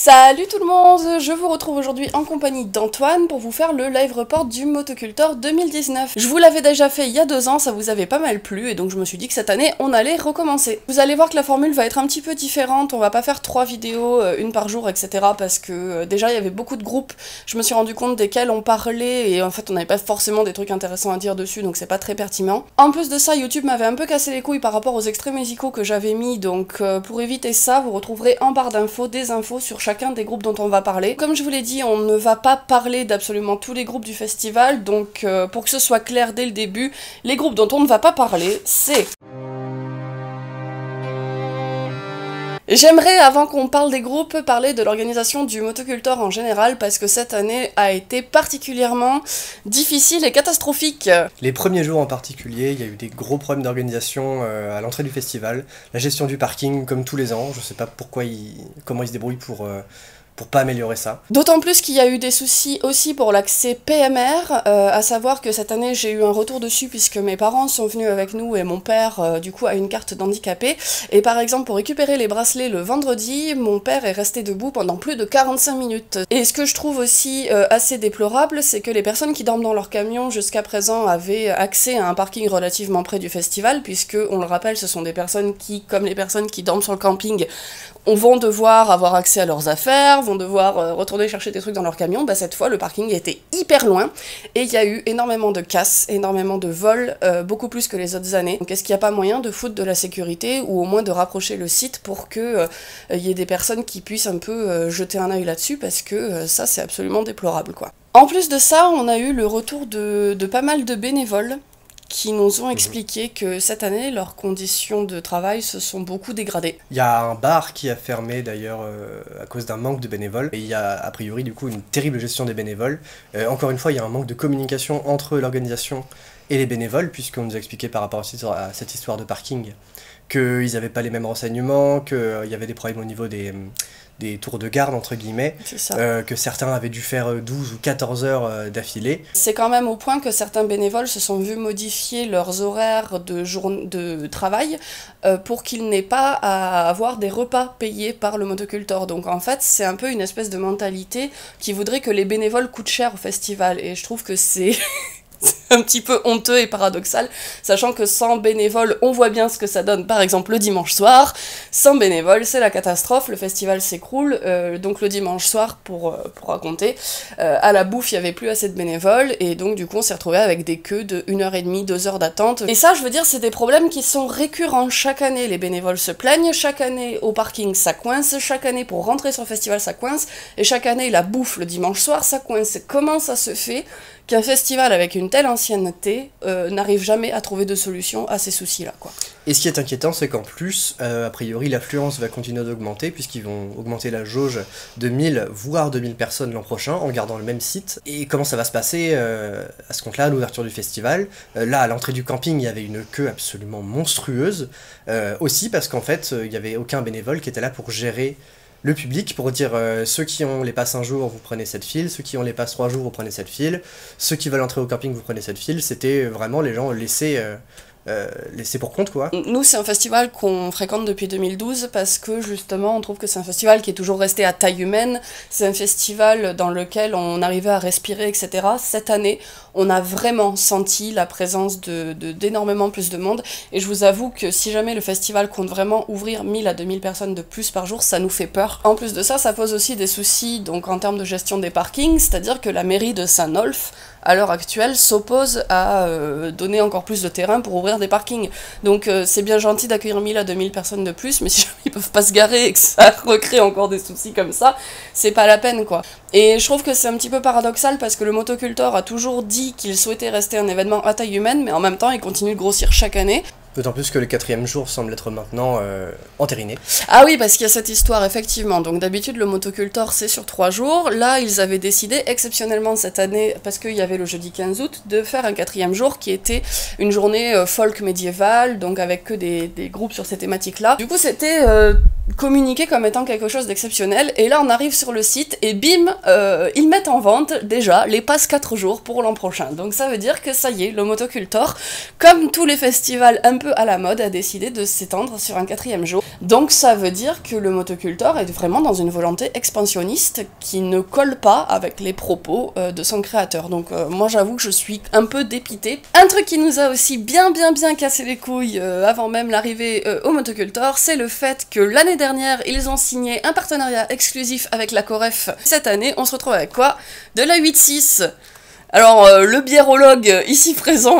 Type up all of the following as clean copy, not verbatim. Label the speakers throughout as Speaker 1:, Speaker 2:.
Speaker 1: Salut tout le monde, je vous retrouve aujourd'hui en compagnie d'Antoine pour vous faire le live report du Motocultor 2019. Je vous l'avais déjà fait il y a 2 ans, ça vous avait pas mal plu et donc je me suis dit que cette année on allait recommencer. Vous allez voir que la formule va être un petit peu différente, on va pas faire 3 vidéos, une par jour, etc. parce que déjà il y avait beaucoup de groupes, je me suis rendu compte desquels on parlait et en fait on n'avait pas forcément des trucs intéressants à dire dessus donc c'est pas très pertinent. En plus de ça, YouTube m'avait un peu cassé les couilles par rapport aux extraits musicaux que j'avais mis, donc pour éviter ça, vous retrouverez en barre d'infos des infos sur chacun des groupes dont on va parler. Comme je vous l'ai dit, on ne va pas parler d'absolument tous les groupes du festival, donc pour que ce soit clair dès le début, les groupes dont on ne va pas parler, c'est... J'aimerais, avant qu'on parle des groupes, parler de l'organisation du Motocultor en général, parce que cette année a été particulièrement difficile et catastrophique.
Speaker 2: Les premiers jours en particulier, il y a eu des gros problèmes d'organisation à l'entrée du festival. La gestion du parking, comme tous les ans, je sais pas comment ils se débrouillent pour pas améliorer ça.
Speaker 1: D'autant plus qu'il y a eu des soucis aussi pour l'accès PMR, à savoir que cette année j'ai eu un retour dessus puisque mes parents sont venus avec nous et mon père du coup a une carte d'handicapé, et par exemple pour récupérer les bracelets le vendredi, mon père est resté debout pendant plus de 45 minutes. Et ce que je trouve aussi assez déplorable, c'est que les personnes qui dorment dans leur camion jusqu'à présent avaient accès à un parking relativement près du festival, puisque on le rappelle, ce sont des personnes qui, comme les personnes qui dorment sur le camping, vont devoir avoir accès à leurs affaires, vont devoir retourner chercher des trucs dans leur camion. Bah cette fois le parking était hyper loin et il y a eu énormément de casses, énormément de vols, beaucoup plus que les autres années. Donc est-ce qu'il n'y a pas moyen de foutre de la sécurité ou au moins de rapprocher le site pour que y ait des personnes qui puissent un peu jeter un œil là-dessus, parce que ça c'est absolument déplorable quoi. En plus de ça, on a eu le retour de pas mal de bénévoles qui nous ont expliqué que cette année, leurs conditions de travail se sont beaucoup dégradées.
Speaker 2: Il y a un bar qui a fermé d'ailleurs à cause d'un manque de bénévoles, et il y a a priori du coup une terrible gestion des bénévoles. Encore une fois, il y a un manque de communication entre l'organisation et les bénévoles, puisqu'on nous a expliqué par rapport à cette histoire de parking qu'ils n'avaient pas les mêmes renseignements, qu'il y avait des problèmes au niveau des tours de garde, entre guillemets, que certains avaient dû faire 12 ou 14 heures d'affilée.
Speaker 1: C'est quand même au point que certains bénévoles se sont vus modifier leurs horaires de travail pour qu'ils n'aient pas à avoir des repas payés par le Motocultor. Donc en fait, c'est un peu une espèce de mentalité qui voudrait que les bénévoles coûtent cher au festival, et je trouve que c'est... c'est un petit peu honteux et paradoxal, sachant que sans bénévoles, on voit bien ce que ça donne, par exemple le dimanche soir. Sans bénévoles, c'est la catastrophe, le festival s'écroule. Donc le dimanche soir, pour raconter, à la bouffe, il n'y avait plus assez de bénévoles, et donc du coup on s'est retrouvé avec des queues de 1h30, 2 heures d'attente. Et ça, je veux dire, c'est des problèmes qui sont récurrents. Chaque année, les bénévoles se plaignent, chaque année au parking ça coince, chaque année pour rentrer sur le festival ça coince, et chaque année la bouffe le dimanche soir ça coince. Comment ça se fait qu'un festival avec une telle ancienneté n'arrive jamais à trouver de solution à ces soucis-là, quoi.
Speaker 2: Et ce qui est inquiétant, c'est qu'en plus, a priori, l'affluence va continuer d'augmenter, puisqu'ils vont augmenter la jauge de 1000, voire 2000 personnes l'an prochain, en gardant le même site. Et comment ça va se passer à ce compte-là, à l'ouverture du festival? Là, à l'entrée du camping, il y avait une queue absolument monstrueuse, aussi parce qu'en fait, il n'y avait aucun bénévole qui était là pour gérer le public, pour dire ceux qui ont les passes un jour, vous prenez cette file, ceux qui ont les passes 3 jours, vous prenez cette file, ceux qui veulent entrer au camping, vous prenez cette file. C'était vraiment les gens laissés pour compte, quoi.
Speaker 1: Nous, c'est un festival qu'on fréquente depuis 2012 parce que justement on trouve que c'est un festival qui est toujours resté à taille humaine, c'est un festival dans lequel on arrivait à respirer, etc. Cette année, on a vraiment senti la présence d'énormément plus de monde, et je vous avoue que si jamais le festival compte vraiment ouvrir 1000 à 2000 personnes de plus par jour, ça nous fait peur. En plus de ça, ça pose aussi des soucis donc en termes de gestion des parkings, c'est-à-dire que la mairie de Saint-Nolff, à l'heure actuelle, s'oppose à donner encore plus de terrain pour ouvrir des parkings. Donc c'est bien gentil d'accueillir 1000 à 2000 personnes de plus, mais si jamais ils peuvent pas se garer et que ça recrée encore des soucis comme ça, c'est pas la peine, quoi. Et je trouve que c'est un petit peu paradoxal parce que le Motocultor a toujours dit qu'il souhaitait rester un événement à taille humaine, mais en même temps il continue de grossir chaque année.
Speaker 2: D'autant plus que le 4e jour semble être maintenant entériné.
Speaker 1: Ah oui, parce qu'il y a cette histoire, effectivement. Donc d'habitude, le Motocultor, c'est sur 3 jours. Là, ils avaient décidé, exceptionnellement cette année, parce qu'il y avait le jeudi 15 août, de faire un 4e jour qui était une journée folk médiévale, donc avec que des groupes sur ces thématiques-là. Du coup, c'était communiqué comme étant quelque chose d'exceptionnel, et là on arrive sur le site et bim, ils mettent en vente déjà les passes 4 jours pour l'an prochain. Donc ça veut dire que ça y est, le Motocultor, comme tous les festivals un peu à la mode, a décidé de s'étendre sur un 4e jour. Donc ça veut dire que le motocultor est vraiment dans une volonté expansionniste qui ne colle pas avec les propos de son créateur. Donc moi j'avoue que je suis un peu dépitée. Un truc qui nous a aussi bien cassé les couilles avant même l'arrivée au motocultor, c'est le fait que l'année dernière ils ont signé un partenariat exclusif avec la Coref. Cette année on se retrouve avec quoi? De la 8.6. Alors le biérologue ici présent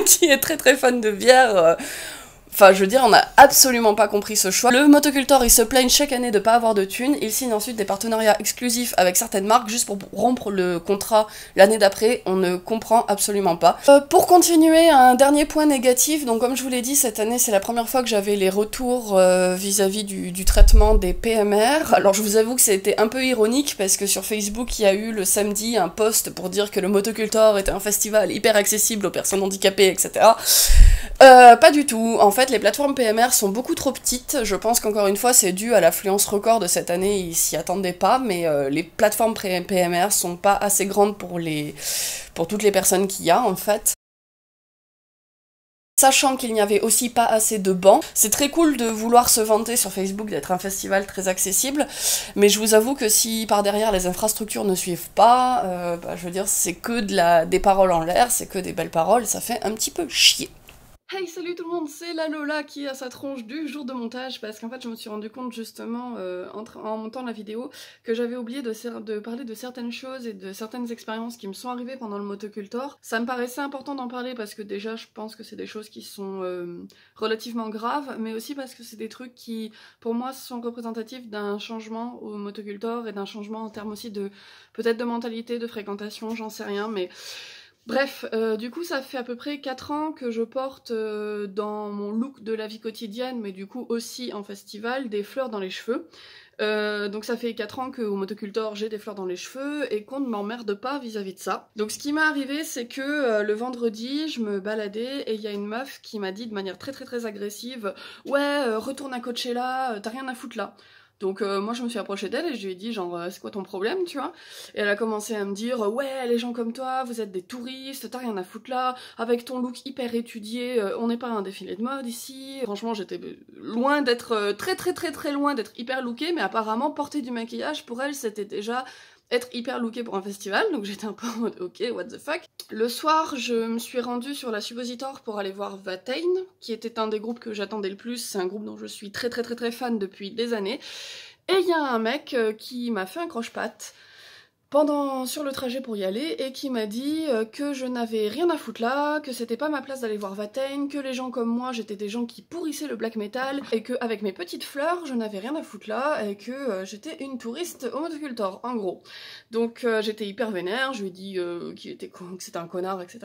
Speaker 1: qui est très fan de bière, enfin je veux dire on n'a absolument pas compris ce choix. Le motocultor il se plaigne chaque année de pas avoir de thunes, il signe ensuite des partenariats exclusifs avec certaines marques juste pour rompre le contrat l'année d'après, on ne comprend absolument pas. Pour continuer, un dernier point négatif, donc comme je vous l'ai dit cette année c'est la première fois que j'avais les retours vis-à-vis du traitement des PMR. Alors je vous avoue que c'était un peu ironique parce que sur Facebook il y a eu le samedi un post pour dire que le motocultor était un festival hyper accessible aux personnes handicapées, etc. Pas du tout, en fait les plateformes PMR sont beaucoup trop petites, je pense qu'encore une fois c'est dû à l'affluence record de cette année, ils s'y attendaient pas, mais les plateformes PMR sont pas assez grandes pour toutes les personnes qu'il y a en fait. Sachant qu'il n'y avait aussi pas assez de bancs, c'est très cool de vouloir se vanter sur Facebook d'être un festival très accessible, mais je vous avoue que si par derrière les infrastructures ne suivent pas, je veux dire c'est que des paroles en l'air, c'est que des belles paroles, ça fait un petit peu chier. Hey salut tout le monde, c'est la Lola qui a sa tronche du jour de montage parce qu'en fait je me suis rendu compte justement en montant la vidéo que j'avais oublié de parler de certaines choses et de certaines expériences qui me sont arrivées pendant le motocultor. Ça me paraissait important d'en parler parce que déjà je pense que c'est des choses qui sont relativement graves, mais aussi parce que c'est des trucs qui pour moi sont représentatifs d'un changement au motocultor et d'un changement en termes aussi de peut-être de mentalité, de fréquentation, j'en sais rien, mais... Bref, du coup ça fait à peu près 4 ans que je porte dans mon look de la vie quotidienne, mais du coup aussi en festival, des fleurs dans les cheveux. Donc ça fait 4 ans qu'au motocultor j'ai des fleurs dans les cheveux et qu'on ne m'emmerde pas vis-à-vis de ça. Donc ce qui m'est arrivé c'est que le vendredi je me baladais et il y a une meuf qui m'a dit de manière très agressive « Ouais, retourne à Coachella, t'as rien à foutre là ». Donc moi je me suis approchée d'elle et je lui ai dit genre c'est quoi ton problème tu vois, et elle a commencé à me dire ouais les gens comme toi vous êtes des touristes, t'as rien à foutre là, avec ton look hyper étudié, on n'est pas à un défilé de mode ici. Franchement j'étais loin d'être très loin d'être hyper lookée, mais apparemment porter du maquillage pour elle c'était déjà être hyper lookée pour un festival, donc j'étais un peu en mode ok what the fuck. Le soir je me suis rendue sur la Suppositor pour aller voir Watain, qui était un des groupes que j'attendais le plus, c'est un groupe dont je suis très fan depuis des années, et il y a un mec qui m'a fait un croche-patte sur le trajet pour y aller et qui m'a dit que je n'avais rien à foutre là, que c'était pas ma place d'aller voir Watain, que les gens comme moi j'étais des gens qui pourrissaient le black metal et que avec mes petites fleurs je n'avais rien à foutre là et que j'étais une touriste au motocultor en gros. Donc j'étais hyper vénère, je lui ai dit que c'était un connard, etc.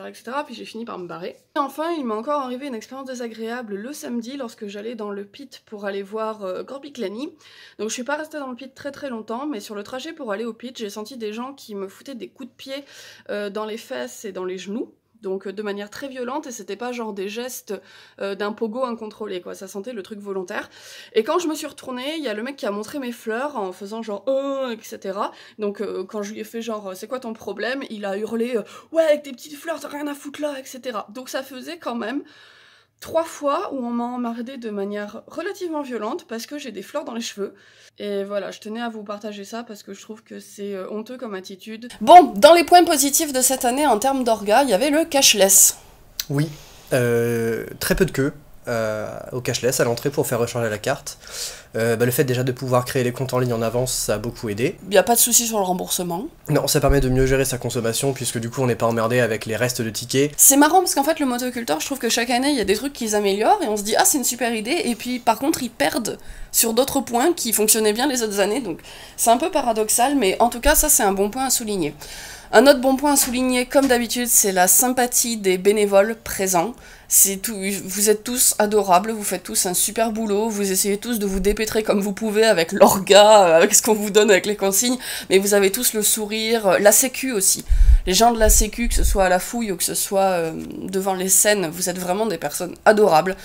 Speaker 1: Puis j'ai fini par me barrer. Et enfin il m'a encore arrivé une expérience désagréable le samedi lorsque j'allais dans le pit pour aller voir Corpiclani. Donc je suis pas restée dans le pit très longtemps, mais sur le trajet pour aller au pit j'ai senti des gens qui me foutaient des coups de pied dans les fesses et dans les genoux, donc de manière très violente, et c'était pas genre des gestes d'un pogo incontrôlé quoi, ça sentait le truc volontaire. Et quand je me suis retournée, il y a le mec qui a montré mes fleurs en faisant genre etc. Donc quand je lui ai fait genre c'est quoi ton problème, il a hurlé ouais avec tes petites fleurs t'as rien à foutre là, etc. Donc ça faisait quand même 3 fois où on m'a emmerdée de manière relativement violente parce que j'ai des fleurs dans les cheveux. Et voilà, je tenais à vous partager ça parce que je trouve que c'est honteux comme attitude. Bon, dans les points positifs de cette année en termes d'orga, il y avait le cashless.
Speaker 2: Oui, très peu de queue au cashless à l'entrée pour faire recharger la carte. Le fait déjà de pouvoir créer les comptes en ligne en avance, ça a beaucoup aidé.
Speaker 1: Il n'y a pas de souci sur le remboursement.
Speaker 2: Non, ça permet de mieux gérer sa consommation puisque du coup on n'est pas emmerdé avec les restes de tickets.
Speaker 1: C'est marrant parce qu'en fait le motocultor, je trouve que chaque année il y a des trucs qu'ils améliorent et on se dit ah c'est une super idée, et puis par contre ils perdent sur d'autres points qui fonctionnaient bien les autres années, donc c'est un peu paradoxal, mais en tout cas ça c'est un bon point à souligner. Un autre bon point à souligner, comme d'habitude, c'est la sympathie des bénévoles présents. Vous êtes tous adorables, vous faites tous un super boulot, vous essayez tous de vous dépêtrer comme vous pouvez avec l'orga, avec ce qu'on vous donne, avec les consignes, mais vous avez tous le sourire, la sécu aussi. Les gens de la sécu, que ce soit à la fouille ou que ce soit devant les scènes, vous êtes vraiment des personnes adorables.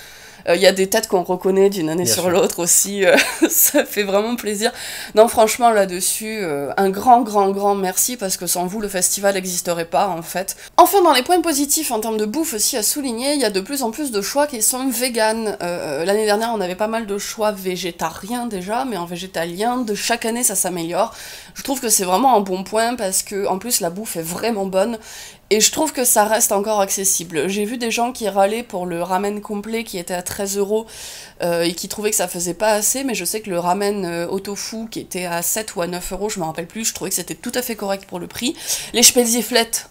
Speaker 1: Il y a des têtes qu'on reconnaît d'une année sur l'autre aussi, ça fait vraiment plaisir. Non, franchement, là-dessus, un grand merci, parce que sans vous, le festival n'existerait pas, en fait. Enfin, dans les points positifs, en termes de bouffe aussi à souligner, il y a de plus en plus de choix qui sont véganes. L'année dernière, on avait pas mal de choix végétariens déjà, mais en végétalien, de chaque année, ça s'améliore. Je trouve que c'est vraiment un bon point, parce que, en plus, la bouffe est vraiment bonne, et je trouve que ça reste encore accessible. J'ai vu des gens qui râlaient pour le ramen complet qui était à 13 € et qui trouvaient que ça faisait pas assez, mais je sais que le ramen au tofu qui était à 7 ou à 9 €, je me rappelle plus, je trouvais que c'était tout à fait correct pour le prix. Les Spätzle-Flettes,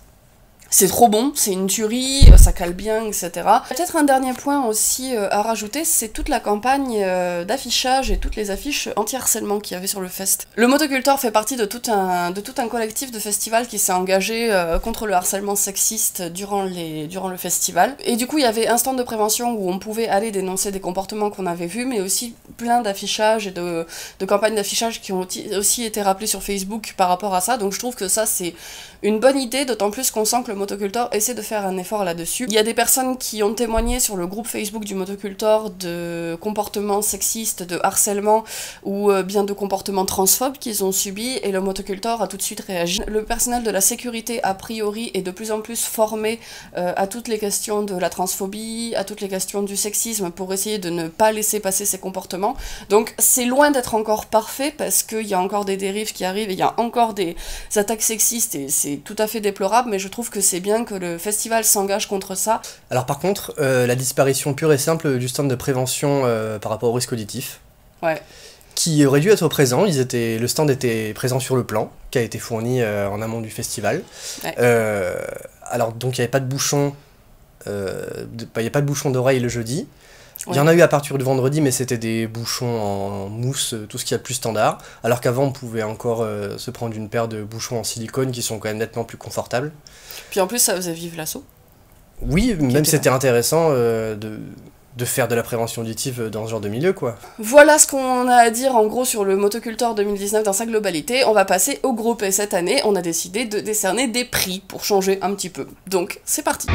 Speaker 1: c'est trop bon, c'est une tuerie, ça cale bien, etc. Peut-être un dernier point aussi à rajouter, c'est toute la campagne d'affichage et toutes les affiches anti-harcèlement qu'il y avait sur le fest. Le Motocultor fait partie de tout un collectif de festivals qui s'est engagé contre le harcèlement sexiste durant le festival. Et du coup, il y avait un stand de prévention où on pouvait aller dénoncer des comportements qu'on avait vus, mais aussi plein d'affichages et de campagnes d'affichage qui ont aussi été rappelées sur Facebook par rapport à ça. Donc je trouve que ça, c'est une bonne idée, d'autant plus qu'on sent que le Motocultor essaie de faire un effort là-dessus. Il y a des personnes qui ont témoigné sur le groupe Facebook du Motocultor de comportements sexistes, de harcèlement ou bien de comportements transphobes qu'ils ont subis, et le Motocultor a tout de suite réagi. Le personnel de la sécurité, a priori, est de plus en plus formé à toutes les questions de la transphobie, à toutes les questions du sexisme, pour essayer de ne pas laisser passer ces comportements. Donc c'est loin d'être encore parfait, parce qu'il y a encore des dérives qui arrivent, et il y a encore des attaques sexistes, et c'est tout à fait déplorable, mais je trouve que c'est bien que le festival s'engage contre ça.
Speaker 2: Alors par contre, la disparition pure et simple du stand de prévention par rapport au risque auditif, qui aurait dû être présent, le stand était présent sur le plan, qui a été fourni en amont du festival. Alors donc il n'y avait pas de bouchon, d'oreille le jeudi. Il y en a eu à partir du vendredi, mais c'était des bouchons en mousse, tout ce qu'il y a de plus standard. Alors qu'avant, on pouvait encore se prendre une paire de bouchons en silicone qui sont quand même nettement plus confortables.
Speaker 1: Puis en plus, ça faisait vivre l'assaut.
Speaker 2: Oui, même c'était intéressant de faire de la prévention auditive dans ce genre de milieu, quoi.
Speaker 1: Voilà ce qu'on a à dire en gros sur le Motocultor 2019 dans sa globalité. On va passer au groupe, et cette année, on a décidé de décerner des prix pour changer un petit peu. Donc, c'est parti.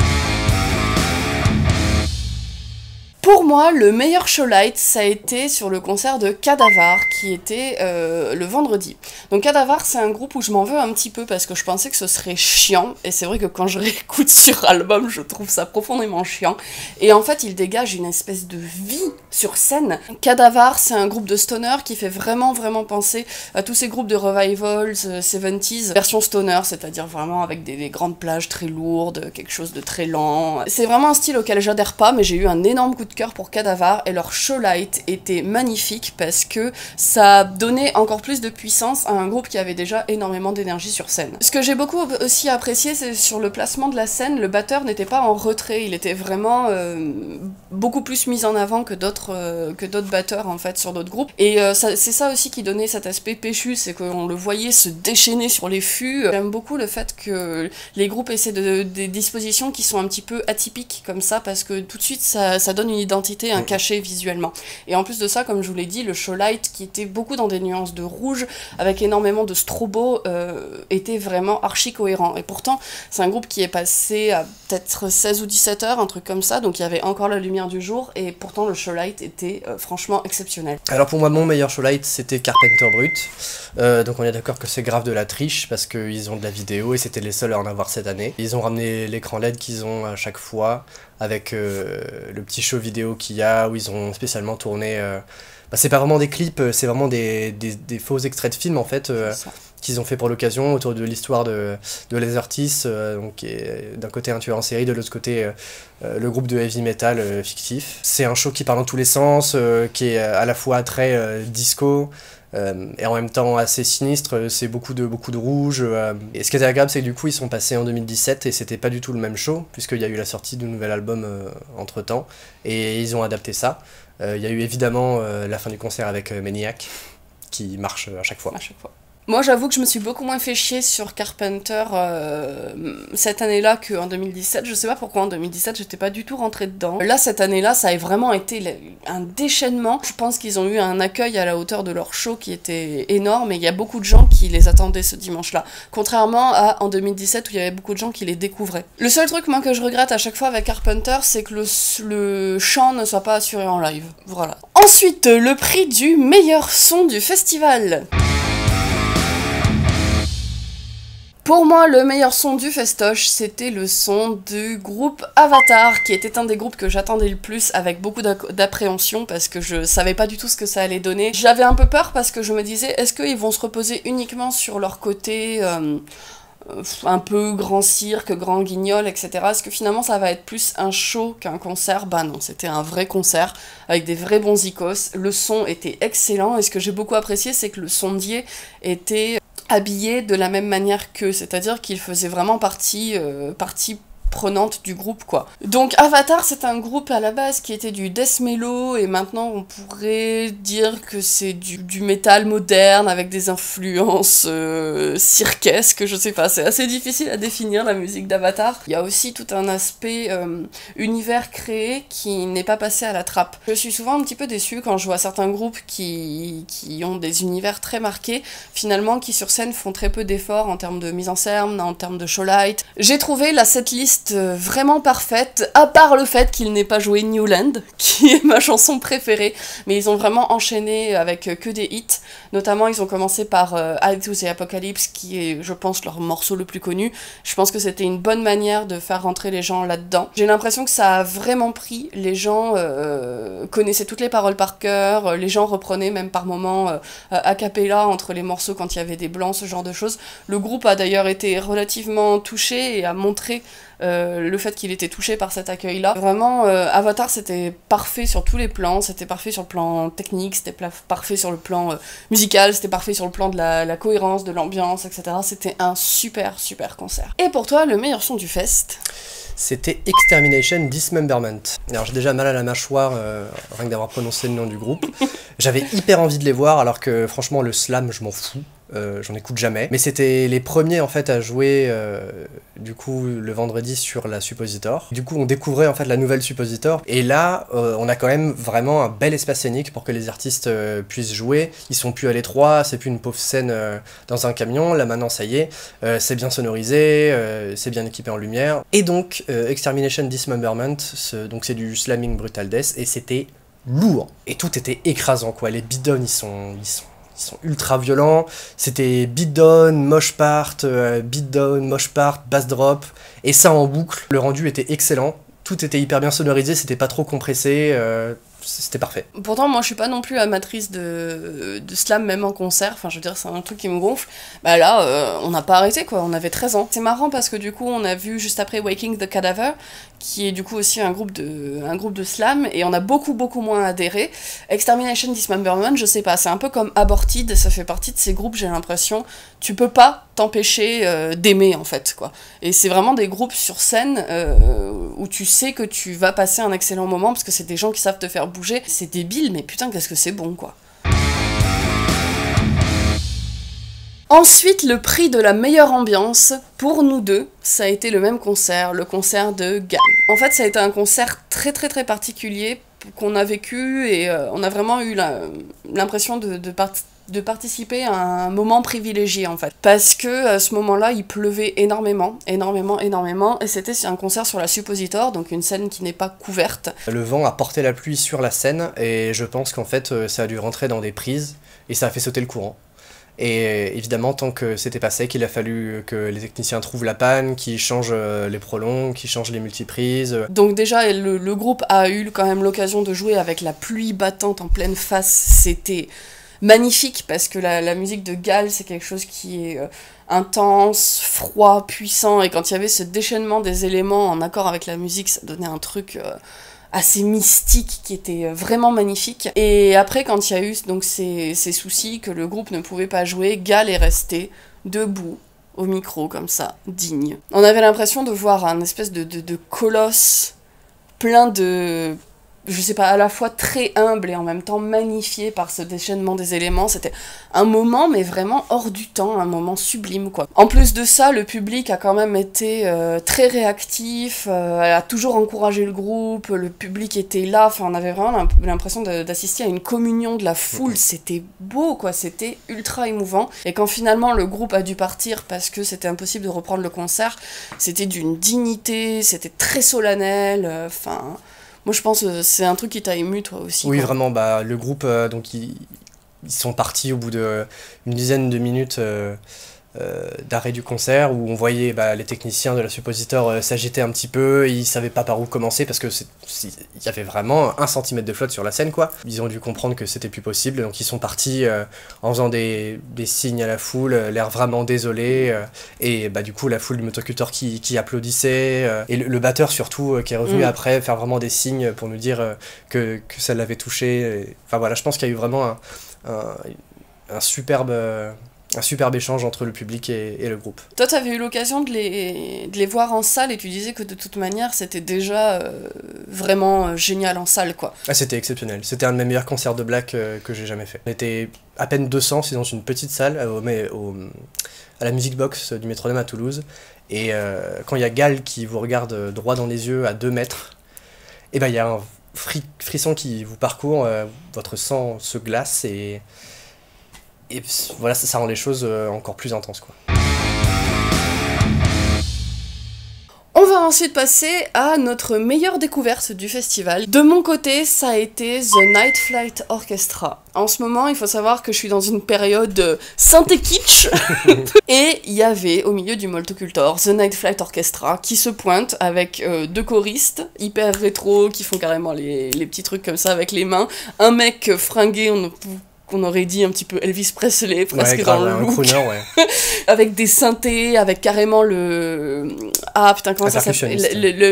Speaker 1: Pour moi, le meilleur showlight, ça a été sur le concert de Cadavar, qui était le vendredi. Donc Cadavar, c'est un groupe où je m'en veux un petit peu, parce que je pensais que ce serait chiant, et c'est vrai que quand je réécoute sur album, je trouve ça profondément chiant. Et en fait, il dégage une espèce de vie sur scène. Cadavar, c'est un groupe de stoner qui fait vraiment penser à tous ces groupes de revivals 70s, version stoner, c'est-à-dire vraiment avec des grandes plages très lourdes, quelque chose de très lent. C'est vraiment un style auquel j'adhère pas, mais j'ai eu un énorme coup de cœur pour Cadavar, et leur showlight était magnifique parce que ça donnait encore plus de puissance à un groupe qui avait déjà énormément d'énergie sur scène. Ce que j'ai beaucoup aussi apprécié, c'est sur le placement de la scène, le batteur n'était pas en retrait, il était vraiment beaucoup plus mis en avant que d'autres batteurs en fait sur d'autres groupes, et c'est ça aussi qui donnait cet aspect péchu, c'est qu'on le voyait se déchaîner sur les fûts. J'aime beaucoup le fait que les groupes essaient des dispositions qui sont un petit peu atypiques comme ça, parce que tout de suite ça donne une identité, un cachet visuellement. Et en plus de ça, comme je vous l'ai dit, le showlight qui était beaucoup dans des nuances de rouge, avec énormément de strobo, était vraiment archi cohérent. Et pourtant, c'est un groupe qui est passé à peut-être 16 ou 17 heures, un truc comme ça, donc il y avait encore la lumière du jour, et pourtant le showlight était franchement exceptionnel.
Speaker 2: Alors pour moi, mon meilleur showlight, c'était Carpenter Brut. Donc on est d'accord que c'est grave de la triche, parce qu'ils ont de la vidéo, et c'était les seuls à en avoir cette année. Ils ont ramené l'écran LED qu'ils ont à chaque fois, avec le petit show vidéo qu'il y a, où ils ont spécialement tourné... c'est pas vraiment des clips, c'est vraiment des faux extraits de films, en fait, qu'ils ont fait pour l'occasion, autour de l'histoire de Lasertis, donc qui est d'un côté un tueur en série, de l'autre côté le groupe de heavy metal fictif. C'est un show qui parle dans tous les sens, qui est à la fois très disco, et en même temps assez sinistre, c'est beaucoup de rouge. Et ce qui était agréable, c'est que du coup ils sont passés en 2017 et c'était pas du tout le même show, puisqu'il y a eu la sortie d'un nouvel album entre temps, et ils ont adapté ça. Il y a eu évidemment la fin du concert avec Maniac, qui marche à chaque fois.
Speaker 1: Moi j'avoue que je me suis beaucoup moins fait chier sur Carpenter cette année-là qu'en 2017. Je sais pas pourquoi en 2017 j'étais pas du tout rentrée dedans. Là cette année-là ça a vraiment été un déchaînement. Je pense qu'ils ont eu un accueil à la hauteur de leur show qui était énorme et il y a beaucoup de gens qui les attendaient ce dimanche-là. Contrairement à en 2017 où il y avait beaucoup de gens qui les découvraient. Le seul truc moi que je regrette à chaque fois avec Carpenter c'est que le chant ne soit pas assuré en live. Voilà. Ensuite, le prix du meilleur son du festival. Pour moi, le meilleur son du festoche, c'était le son du groupe Avatar, qui était un des groupes que j'attendais le plus avec beaucoup d'appréhension parce que je savais pas du tout ce que ça allait donner. J'avais un peu peur parce que je me disais, est-ce qu'ils vont se reposer uniquement sur leur côté un peu grand cirque, grand guignol, etc. Est-ce que finalement ça va être plus un show qu'un concert? Bah non, c'était un vrai concert avec des vrais bons icos. Le son était excellent et ce que j'ai beaucoup apprécié, c'est que le sondier était habillé de la même manière qu'eux, c'est-à-dire qu'il faisait vraiment partie prenante du groupe, quoi. Donc Avatar, c'est un groupe à la base qui était du death mellow, et maintenant on pourrait dire que c'est du métal moderne avec des influences cirquesques, je sais pas, c'est assez difficile à définir la musique d'Avatar. Il y a aussi tout un aspect univers créé qui n'est pas passé à la trappe. Je suis souvent un petit peu déçue quand je vois certains groupes qui ont des univers très marqués, finalement qui sur scène font très peu d'efforts en termes de mise en scène, en termes de showlight. J'ai trouvé la setlist vraiment parfaite, à part le fait qu'il n'ait pas joué Newland, qui est ma chanson préférée, mais ils ont vraiment enchaîné avec que des hits. Notamment, ils ont commencé par Eye to the Apocalypse, qui est, je pense, leur morceau le plus connu. Je pense que c'était une bonne manière de faire rentrer les gens là-dedans. J'ai l'impression que ça a vraiment pris. Les gens connaissaient toutes les paroles par cœur, les gens reprenaient même par moments a cappella entre les morceaux quand il y avait des blancs, ce genre de choses. Le groupe a d'ailleurs été relativement touché et a montré le fait qu'il était touché par cet accueil-là. Vraiment, Avatar, c'était parfait sur tous les plans, c'était parfait sur le plan technique, c'était parfait sur le plan musical, c'était parfait sur le plan de la cohérence, de l'ambiance, etc. C'était un super, super concert. Et pour toi, le meilleur son du fest?
Speaker 2: C'était Extermination Dismemberment. Alors j'ai déjà mal à la mâchoire, rien que d'avoir prononcé le nom du groupe. J'avais hyper envie de les voir, alors que franchement le slam, je m'en fous. J'en écoute jamais. Mais c'était les premiers en fait à jouer du coup le vendredi sur la Suppositor. Du coup on découvrait en fait la nouvelle Suppositor. Et là on a quand même vraiment un bel espace scénique pour que les artistes puissent jouer. Ils sont plus à l'étroit, c'est plus une pauvre scène dans un camion. Là maintenant ça y est, c'est bien sonorisé, c'est bien équipé en lumière. Et donc Extermination Dismemberment, donc c'est du slamming brutal death et c'était lourd. Et tout était écrasant quoi. Les bidons ils sont ultra violents, c'était beatdown, mosh part, beatdown, mosh part, bass drop, et ça en boucle. Le rendu était excellent, tout était hyper bien sonorisé, c'était pas trop compressé, c'était parfait.
Speaker 1: Pourtant, moi je suis pas non plus amatrice de slam, même en concert, enfin je veux dire, c'est un truc qui me gonfle. Bah là, on n'a pas arrêté quoi, on avait 13 ans. C'est marrant parce que du coup, on a vu juste après Waking the Cadaver, qui est du coup aussi un groupe de slam, et on a beaucoup moins adhéré. Extermination Dismemberment, je sais pas, c'est un peu comme Aborted, ça fait partie de ces groupes, j'ai l'impression, tu peux pas t'empêcher d'aimer en fait quoi. Et c'est vraiment des groupes sur scène où tu sais que tu vas passer un excellent moment parce que c'est des gens qui savent te faire bouger. C'est débile, mais putain qu'est-ce que c'est bon quoi. Ensuite, le prix de la meilleure ambiance, pour nous deux, ça a été le même concert, le concert de Gall. En fait, ça a été un concert très particulier qu'on a vécu et on a vraiment eu l'impression de participer à un moment privilégié en fait. Parce que à ce moment-là, il pleuvait énormément, et c'était un concert sur la Suppositor, donc une scène qui n'est pas couverte.
Speaker 2: Le vent a porté la pluie sur la scène, et je pense qu'en fait, ça a dû rentrer dans des prises, et ça a fait sauter le courant. Et évidemment, tant que c'était pas sec, il a fallu que les techniciens trouvent la panne, qu'ils changent les prolongs, qu'ils changent les multiprises.
Speaker 1: Donc déjà, le groupe a eu quand même l'occasion de jouer avec la pluie battante en pleine face, c'était magnifique, parce que la musique de Gall, c'est quelque chose qui est intense, froid, puissant, et quand il y avait ce déchaînement des éléments en accord avec la musique, ça donnait un truc assez mystique qui était vraiment magnifique. Et après, quand il y a eu donc ces soucis que le groupe ne pouvait pas jouer, Gall est resté debout au micro comme ça, digne. On avait l'impression de voir un espèce de colosse plein de je sais pas, à la fois très humble et en même temps magnifié par ce déchaînement des éléments. C'était un moment, mais vraiment hors du temps, un moment sublime, quoi. En plus de ça, le public a quand même été très réactif, elle a toujours encouragé le groupe, le public était là, enfin, on avait vraiment l'impression d'assister à une communion de la foule. C'était beau, quoi, c'était ultra émouvant. Et quand finalement le groupe a dû partir parce que c'était impossible de reprendre le concert, c'était d'une dignité, c'était très solennel, enfin... Moi, je pense que c'est un truc qui t'a ému, toi aussi.
Speaker 2: Oui,
Speaker 1: quoi.
Speaker 2: vraiment, le groupe, donc ils sont partis au bout d'une dizaine de minutes d'arrêt du concert, où on voyait les techniciens de la Suppositor s'agiter un petit peu, ils savaient pas par où commencer, parce que il y avait vraiment 1 centimètre de flotte sur la scène, quoi. Ils ont dû comprendre que c'était plus possible, donc ils sont partis en faisant des signes à la foule, l'air vraiment désolé, et du coup la foule du motoculteur qui applaudissait, et le batteur surtout qui est revenu après faire vraiment des signes pour nous dire que ça l'avait touché. Enfin voilà, je pense qu'il y a eu vraiment un superbe échange entre le public et le groupe.
Speaker 1: Toi, t'avais eu l'occasion de les voir en salle et tu disais que de toute manière, c'était déjà vraiment génial en salle, quoi.
Speaker 2: Ah, c'était exceptionnel. C'était un de mes meilleurs concerts de black que j'ai jamais fait. On était à peine 200, c'est dans une petite salle, à la Music Box du Métronome à Toulouse. Et quand il y a Gall qui vous regarde droit dans les yeux à 2 mètres, et il y a un frisson qui vous parcourt, votre sang se glace et voilà, ça rend les choses encore plus intenses, quoi.
Speaker 1: On va ensuite passer à notre meilleure découverte du festival. De mon côté, ça a été The Night Flight Orchestra. En ce moment, il faut savoir que je suis dans une période synthé kitsch. Et il y avait au milieu du Moltocultor The Night Flight Orchestra qui se pointe avec 2 choristes hyper rétro qui font carrément les petits trucs comme ça avec les mains. Un mec fringué, on aurait dit un petit peu Elvis Presley, presque dans le look.
Speaker 2: Crooner, ouais.
Speaker 1: Avec des synthés, avec carrément le... Ah putain, comment ça s'appelle ?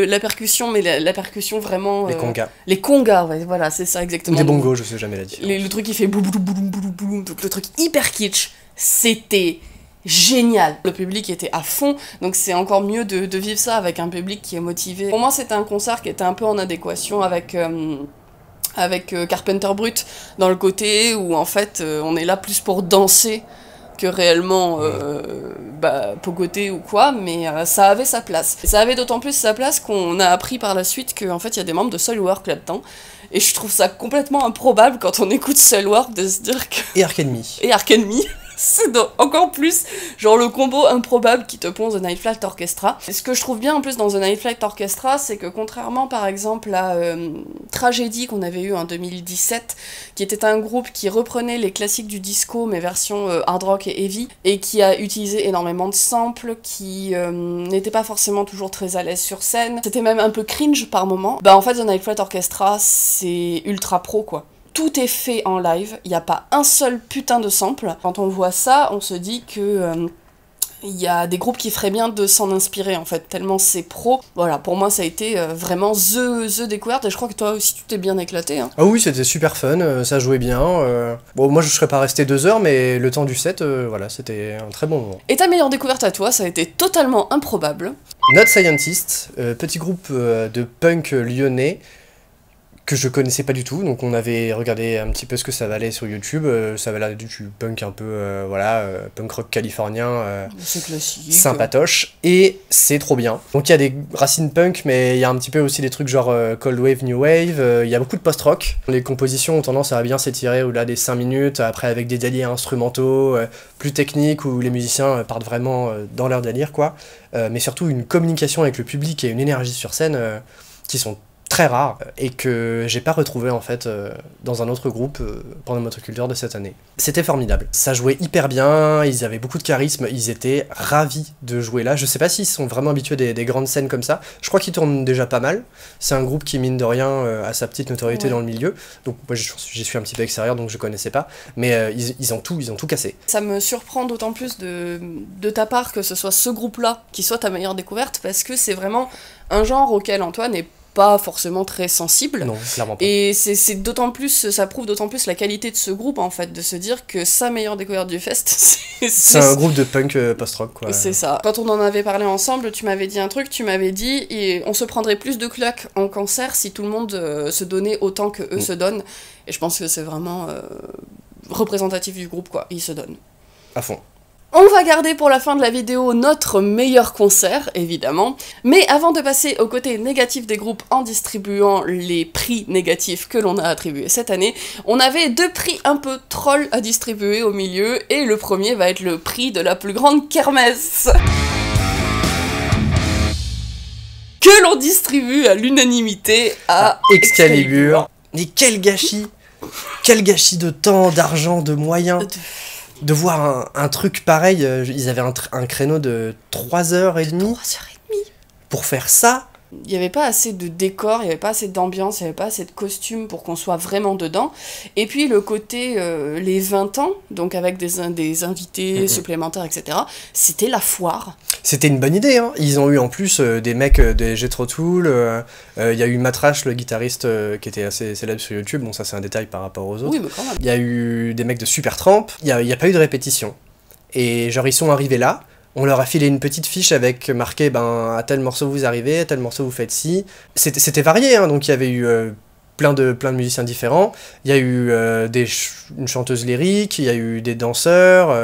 Speaker 1: La percussion, mais la percussion vraiment...
Speaker 2: Les congas.
Speaker 1: Les congas, ouais, voilà, c'est ça exactement.
Speaker 2: Ou des bongos, je sais jamais la différence.
Speaker 1: Le truc qui fait boum boum boum boum boum, donc le truc hyper kitsch, c'était génial. Le public était à fond, donc c'est encore mieux de vivre ça avec un public qui est motivé. Pour moi, c'était un concert qui était un peu en adéquation avec Carpenter Brut, dans le côté où en fait on est là plus pour danser que réellement pogoter ou quoi, mais ça avait sa place. Et ça avait d'autant plus sa place qu'on a appris par la suite qu'en fait il y a des membres de Soilwork là-dedans, et je trouve ça complètement improbable quand on écoute Soilwork de se dire que...
Speaker 2: Et Ark Enemy.
Speaker 1: Et Ark Enemy. C'est encore plus genre le combo improbable qui te pond The Night Flight Orchestra. Et ce que je trouve bien en plus dans The Night Flight Orchestra, c'est que contrairement par exemple à Tragédie qu'on avait eu en 2017, qui était un groupe qui reprenait les classiques du disco mais version hard rock et heavy, et qui a utilisé énormément de samples, qui n'était pas forcément toujours très à l'aise sur scène, c'était même un peu cringe par moment, en fait The Night Flight Orchestra c'est ultra pro, quoi. Tout est fait en live, il n'y a pas un seul putain de sample. Quand on voit ça, on se dit que il y a des groupes qui feraient bien de s'en inspirer, en fait, tellement c'est pro. Voilà, pour moi, ça a été vraiment the découverte, et je crois que toi aussi, tu t'es bien éclaté. Hein.
Speaker 2: Ah oui, c'était super fun, ça jouait bien. Bon, moi, je serais pas resté 2 heures, mais le temps du set, voilà, c'était un très bon moment.
Speaker 1: Et ta meilleure découverte à toi, ça a été totalement improbable.
Speaker 2: Not Scientist, petit groupe de punk lyonnais, que je connaissais pas du tout, donc on avait regardé un petit peu ce que ça valait sur YouTube, ça valait du punk un peu, punk rock californien,
Speaker 1: c'est classique,
Speaker 2: sympatoche, et c'est trop bien. Donc il y a des racines punk, mais il y a un petit peu aussi des trucs genre Cold Wave, New Wave, il y a beaucoup de post-rock. Les compositions ont tendance à bien s'étirer au-delà des 5 minutes, après avec des délires instrumentaux, plus techniques, où les musiciens partent vraiment dans leur délire, quoi. Mais surtout une communication avec le public et une énergie sur scène qui sont très rare et que j'ai pas retrouvé en fait dans un autre groupe pendant le motoculteur de cette année. C'était formidable. Ça jouait hyper bien, ils avaient beaucoup de charisme, ils étaient ravis de jouer là. Je sais pas s'ils sont vraiment habitués des grandes scènes comme ça. Je crois qu'ils tournent déjà pas mal. C'est un groupe qui mine de rien a sa petite notoriété dans le milieu. Donc moi j'y suis un petit peu extérieur donc je connaissais pas. Mais ils ont tout cassé.
Speaker 1: Ça me surprend d'autant plus de ta part que ce soit ce groupe-là qui soit ta meilleure découverte, parce que c'est vraiment un genre auquel Antoine est pas forcément très sensible.
Speaker 2: Non, clairement pas.
Speaker 1: Et c'est d'autant plus, ça prouve d'autant plus la qualité de ce groupe en fait, de se dire que sa meilleure découverte du fest,
Speaker 2: c'est un groupe de punk post-rock quoi.
Speaker 1: C'est ça. Quand on en avait parlé ensemble, tu m'avais dit un truc, tu m'avais dit et on se prendrait plus de claques en concert si tout le monde se donnait autant que eux se donnent. Et je pense que c'est vraiment représentatif du groupe quoi, ils se donnent.
Speaker 2: À fond.
Speaker 1: On va garder pour la fin de la vidéo notre meilleur concert, évidemment. Mais avant de passer au côté négatif des groupes en distribuant les prix négatifs que l'on a attribués cette année, on avait 2 prix un peu trolls à distribuer au milieu, et le premier va être le prix de la plus grande kermesse que l'on distribue à l'unanimité à Excalibur.
Speaker 2: Mais quel gâchis! Quel gâchis de temps, d'argent, de moyens! De voir un truc pareil, ils avaient un créneau de 3h30 pour faire ça.
Speaker 1: Il n'y avait pas assez de décor, il n'y avait pas assez d'ambiance, il n'y avait pas assez de costumes pour qu'on soit vraiment dedans. Et puis le côté les 20 ans, donc avec des invités supplémentaires, etc., c'était la foire.
Speaker 2: C'était une bonne idée, hein. Ils ont eu en plus des mecs des Jethro Tull, il y a eu Matrash, le guitariste qui était assez célèbre sur YouTube, bon ça c'est un détail par rapport aux autres.
Speaker 1: Oui, mais quand même.
Speaker 2: Il y a eu des mecs de Supertramp, il y a pas eu de répétition. Et genre ils sont arrivés là, on leur a filé une petite fiche avec marqué à tel morceau vous arrivez, à tel morceau vous faites ci. C'était varié, hein, donc il y avait eu plein de musiciens différents. Il y a eu une chanteuse lyrique, il y a eu des danseurs,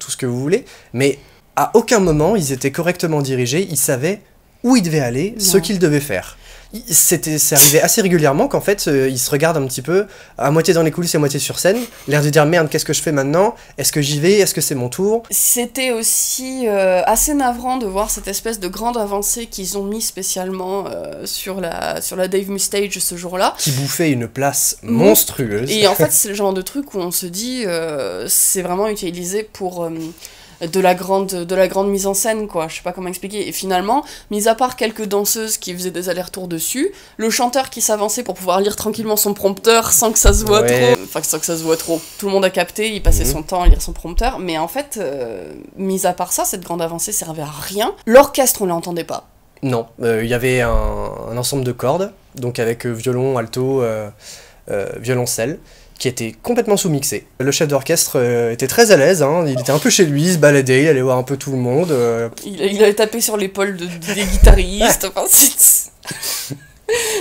Speaker 2: tout ce que vous voulez. Mais à aucun moment ils étaient correctement dirigés, ils savaient où ils devaient aller, ce qu'ils devaient faire. C'est arrivé assez régulièrement qu'en fait ils se regardent un petit peu à moitié dans les coulisses et à moitié sur scène, l'air de dire merde qu'est-ce que je fais maintenant, est-ce que j'y vais, est-ce que c'est mon tour.
Speaker 1: C'était aussi assez navrant de voir cette espèce de grande avancée qu'ils ont mis spécialement sur la Dave Mustache ce jour-là,
Speaker 2: qui bouffait une place monstrueuse.
Speaker 1: Et en fait c'est le genre de truc où on se dit c'est vraiment utilisé pour de la grande mise en scène, quoi, je sais pas comment expliquer. Et finalement, mis à part quelques danseuses qui faisaient des allers-retours dessus, le chanteur qui s'avançait pour pouvoir lire tranquillement son prompteur sans que ça se voit trop, enfin sans que ça se voit trop, tout le monde a capté, il passait son temps à lire son prompteur, mais en fait, mis à part ça, cette grande avancée servait à rien. L'orchestre, on l'entendait pas.
Speaker 2: Non, il y avait un ensemble de cordes, donc avec violon, alto, violoncelle, qui était complètement sous-mixé. Le chef d'orchestre était très à l'aise, hein, il était un peu chez lui, il se baladait, il allait voir un peu tout le monde.
Speaker 1: Il allait taper sur l'épaule des guitaristes, enfin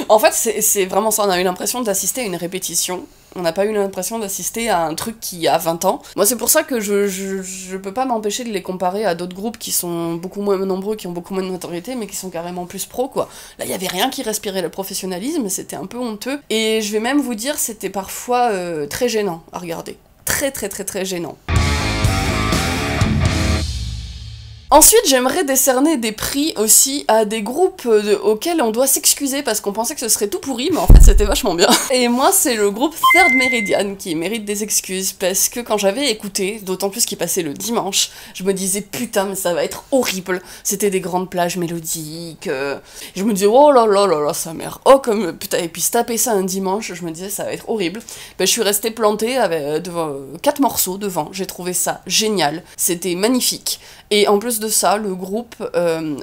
Speaker 1: En fait, c'est vraiment ça, on a eu l'impression d'assister à une répétition. On n'a pas eu l'impression d'assister à un truc qui a 20 ans. Moi, c'est pour ça que je peux pas m'empêcher de les comparer à d'autres groupes qui sont beaucoup moins nombreux, qui ont beaucoup moins de notoriété, mais qui sont carrément plus pro, quoi. Là, il y avait rien qui respirait le professionnalisme, c'était un peu honteux. Et je vais même vous dire, c'était parfois très gênant à regarder. Très, très, très, très gênant. Ensuite, j'aimerais décerner des prix aussi à des groupes auxquels on doit s'excuser parce qu'on pensait que ce serait tout pourri, mais en fait c'était vachement bien. Et moi, c'est le groupe Third Meridian qui mérite des excuses parce que quand j'avais écouté, d'autant plus qu'il passait le dimanche, je me disais putain mais ça va être horrible. C'était des grandes plages mélodiques. Je me disais oh là là là là sa mère. Oh comme putain, et puis se taper ça un dimanche, je me disais ça va être horrible. Ben, je suis restée plantée avec devant 4 morceaux devant. J'ai trouvé ça génial. C'était magnifique. Et en plus de ça, le groupe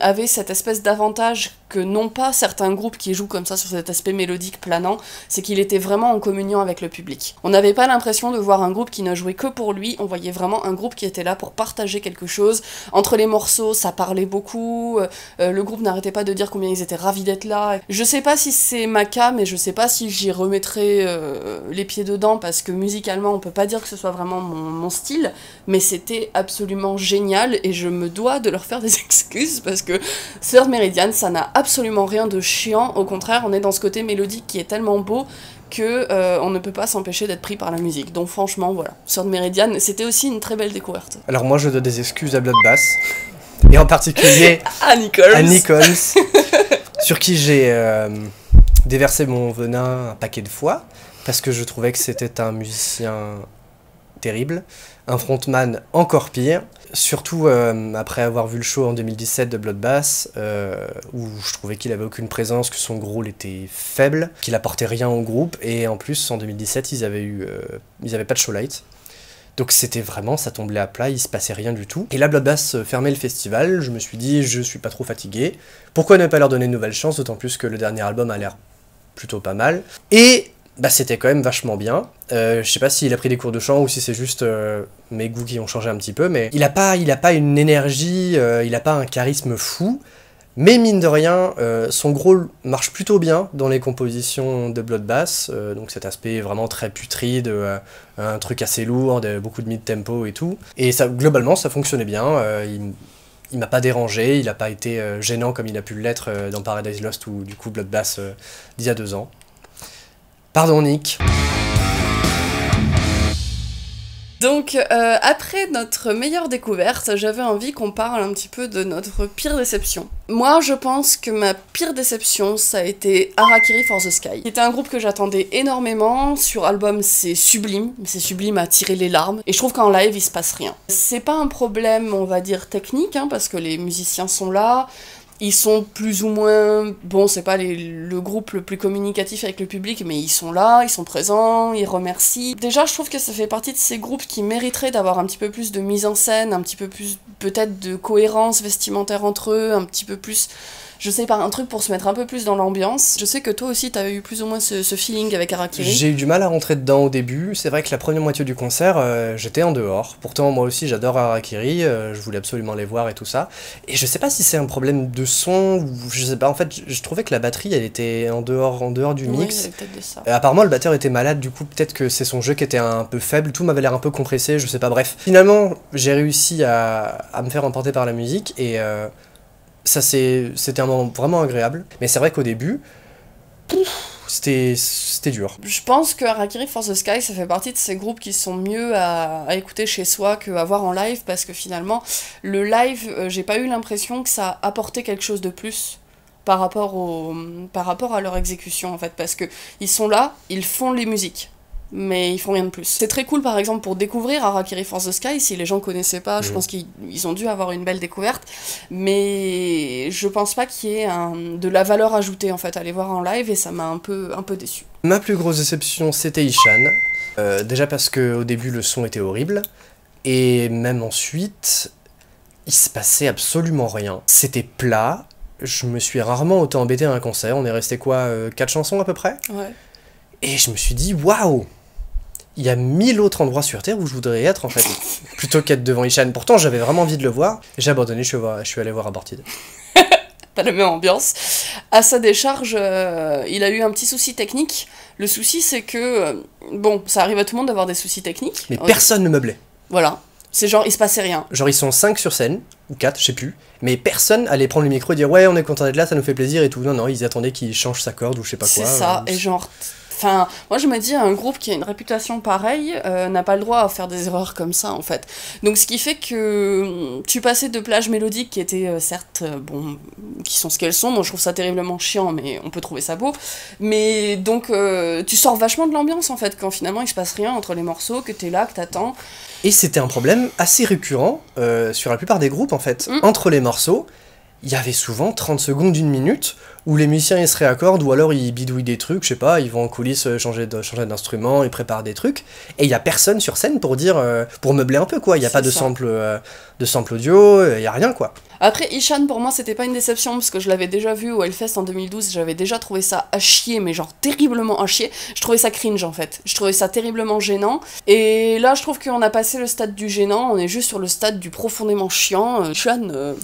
Speaker 1: avait cette espèce d'avantage que n'ont pas certains groupes qui jouent comme ça sur cet aspect mélodique planant, c'est qu'il était vraiment en communion avec le public. On n'avait pas l'impression de voir un groupe qui ne jouait que pour lui, on voyait vraiment un groupe qui était là pour partager quelque chose. Entre les morceaux, ça parlait beaucoup, le groupe n'arrêtait pas de dire combien ils étaient ravis d'être là. Je sais pas si c'est ma cam, et je sais pas si j'y remettrai les pieds dedans, parce que musicalement, on peut pas dire que ce soit vraiment mon style, mais c'était absolument génial, et je me dois de leur faire des excuses, parce que Third Meridian, ça n'a absolument rien de chiant, au contraire, on est dans ce côté mélodique qui est tellement beau que on ne peut pas s'empêcher d'être pris par la musique. Donc franchement, voilà, Third Meridian, c'était aussi une très belle découverte.
Speaker 2: Alors moi, je dois des excuses à Bloodbath, et en particulier
Speaker 1: à
Speaker 2: Nichols, sur qui j'ai déversé mon venin un paquet de fois, parce que je trouvais que c'était un musicien terrible, un frontman encore pire, surtout après avoir vu le show en 2017 de Bloodbath, où je trouvais qu'il avait aucune présence, que son growl était faible, qu'il apportait rien au groupe, et en plus en 2017 ils avaient pas de show light, Donc c'était vraiment, ça tombait à plat, il se passait rien du tout. Et là, Bloodbath fermait le festival, je me suis dit, je suis pas trop fatigué, pourquoi ne pas leur donner une nouvelle chance, d'autant plus que le dernier album a l'air plutôt pas mal. Et bah c'était quand même vachement bien. Je sais pas s'il a pris des cours de chant ou si c'est juste mes goûts qui ont changé un petit peu, mais il a pas une énergie, il a pas un charisme fou, mais mine de rien, son growl marche plutôt bien dans les compositions de Bloodbath, donc cet aspect vraiment très putride, un truc assez lourd, beaucoup de mid-tempo et tout, et ça, globalement ça fonctionnait bien, il m'a pas dérangé, il a pas été gênant comme il a pu l'être dans Paradise Lost ou du coup Bloodbath d'il y a 2 ans. Pardon Nick.
Speaker 1: Donc, après notre meilleure découverte, j'avais envie qu'on parle un petit peu de notre pire déception. Moi, je pense que ma pire déception, ça a été Harakiri for the Sky. C'était un groupe que j'attendais énormément. Sur album, c'est sublime à tirer les larmes. Et je trouve qu'en live, il se passe rien. C'est pas un problème, on va dire, technique, hein, parce que les musiciens sont là. Ils sont plus ou moins... Bon, c'est pas le groupe le plus communicatif avec le public, mais ils sont là, ils sont présents, ils remercient. Déjà, je trouve que ça fait partie de ces groupes qui mériteraient d'avoir un petit peu plus de mise en scène, un petit peu plus, peut-être, de cohérence vestimentaire entre eux, un petit peu plus... Je sais pas, un truc pour se mettre un peu plus dans l'ambiance. Je sais que toi aussi, t'as eu plus ou moins ce feeling avec Harakiri.
Speaker 2: J'ai eu du mal à rentrer dedans au début. C'est vrai que la première moitié du concert, j'étais en dehors. Pourtant, moi aussi, j'adore Harakiri. Je voulais absolument les voir et tout ça. Et je sais pas si c'est un problème de son ou je sais pas. En fait, je trouvais que la batterie, elle était en dehors du mix.
Speaker 1: Oui, peut-être de ça.
Speaker 2: Apparemment, le batteur était malade. Du coup, peut-être que c'est son jeu qui était un peu faible. Tout m'avait l'air un peu compressé. Je sais pas. Bref. Finalement, j'ai réussi à me faire emporter par la musique et ça c'était un moment vraiment agréable, mais c'est vrai qu'au début, c'était dur.
Speaker 1: Je pense que Harakiri for the Sky, ça fait partie de ces groupes qui sont mieux à écouter chez soi qu'à voir en live, parce que finalement, le live, j'ai pas eu l'impression que ça apportait quelque chose de plus par rapport à leur exécution, en fait, parce que ils sont là, ils font les musiques. Mais ils font rien de plus. C'est très cool par exemple pour découvrir Harakiri for the Sky, si les gens connaissaient pas, je pense qu'ils ont dû avoir une belle découverte, mais je pense pas qu'il y ait de la valeur ajoutée en fait à les voir en live et ça m'a un peu déçu.
Speaker 2: Ma plus grosse déception c'était Ishan, déjà parce qu'au début le son était horrible, et même ensuite, il se passait absolument rien. C'était plat, je me suis rarement autant embêté à un concert, on est resté quoi, 4 chansons à peu près ?
Speaker 1: Ouais. Et
Speaker 2: je me suis dit, waouh! Il y a 1000 autres endroits sur Terre où je voudrais être, en fait, plutôt qu'être devant Ishan. Pourtant, j'avais vraiment envie de le voir. J'ai abandonné, je suis allé voir Aborted.
Speaker 1: Pas la même ambiance. À sa décharge, il a eu un petit souci technique. Le souci, c'est que... bon, ça arrive à tout le monde d'avoir des soucis techniques.
Speaker 2: Mais personne ne meublait.
Speaker 1: Voilà. C'est genre, il se passait rien.
Speaker 2: Genre, ils sont 5 sur scène, ou 4, je sais plus. Mais personne allait prendre le micro et dire « Ouais, on est content d'être là, ça nous fait plaisir et tout. » Non, ils attendaient qu'il change sa corde ou je sais pas quoi.
Speaker 1: C'est ça, et genre... Enfin, moi je me dis, un groupe qui a une réputation pareille n'a pas le droit à faire des erreurs comme ça, en fait. Donc ce qui fait que tu passais de plages mélodiques qui étaient, certes, bon, qui sont ce qu'elles sont, moi je trouve ça terriblement chiant, mais on peut trouver ça beau. Mais donc, tu sors vachement de l'ambiance, en fait, quand finalement il se passe rien entre les morceaux, que t'es là, que t'attends.
Speaker 2: Et c'était un problème assez récurrent sur la plupart des groupes, en fait. Entre les morceaux, il y avait souvent 30 secondes, 1 minute, où les musiciens ils se réaccordent, ou alors ils bidouillent des trucs, je sais pas, ils vont en coulisses changer d'instrument, ils préparent des trucs, et il y a personne sur scène pour dire, pour meubler un peu, quoi. Il y a pas de sample audio, il y a rien, quoi.
Speaker 1: Après, Ishan, pour moi, c'était pas une déception, parce que je l'avais déjà vu au Hellfest en 2012, j'avais déjà trouvé ça à chier, mais genre terriblement à chier. Je trouvais ça cringe, en fait. Je trouvais ça terriblement gênant. Et là, je trouve qu'on a passé le stade du gênant, on est juste sur le stade du profondément chiant. Ishan...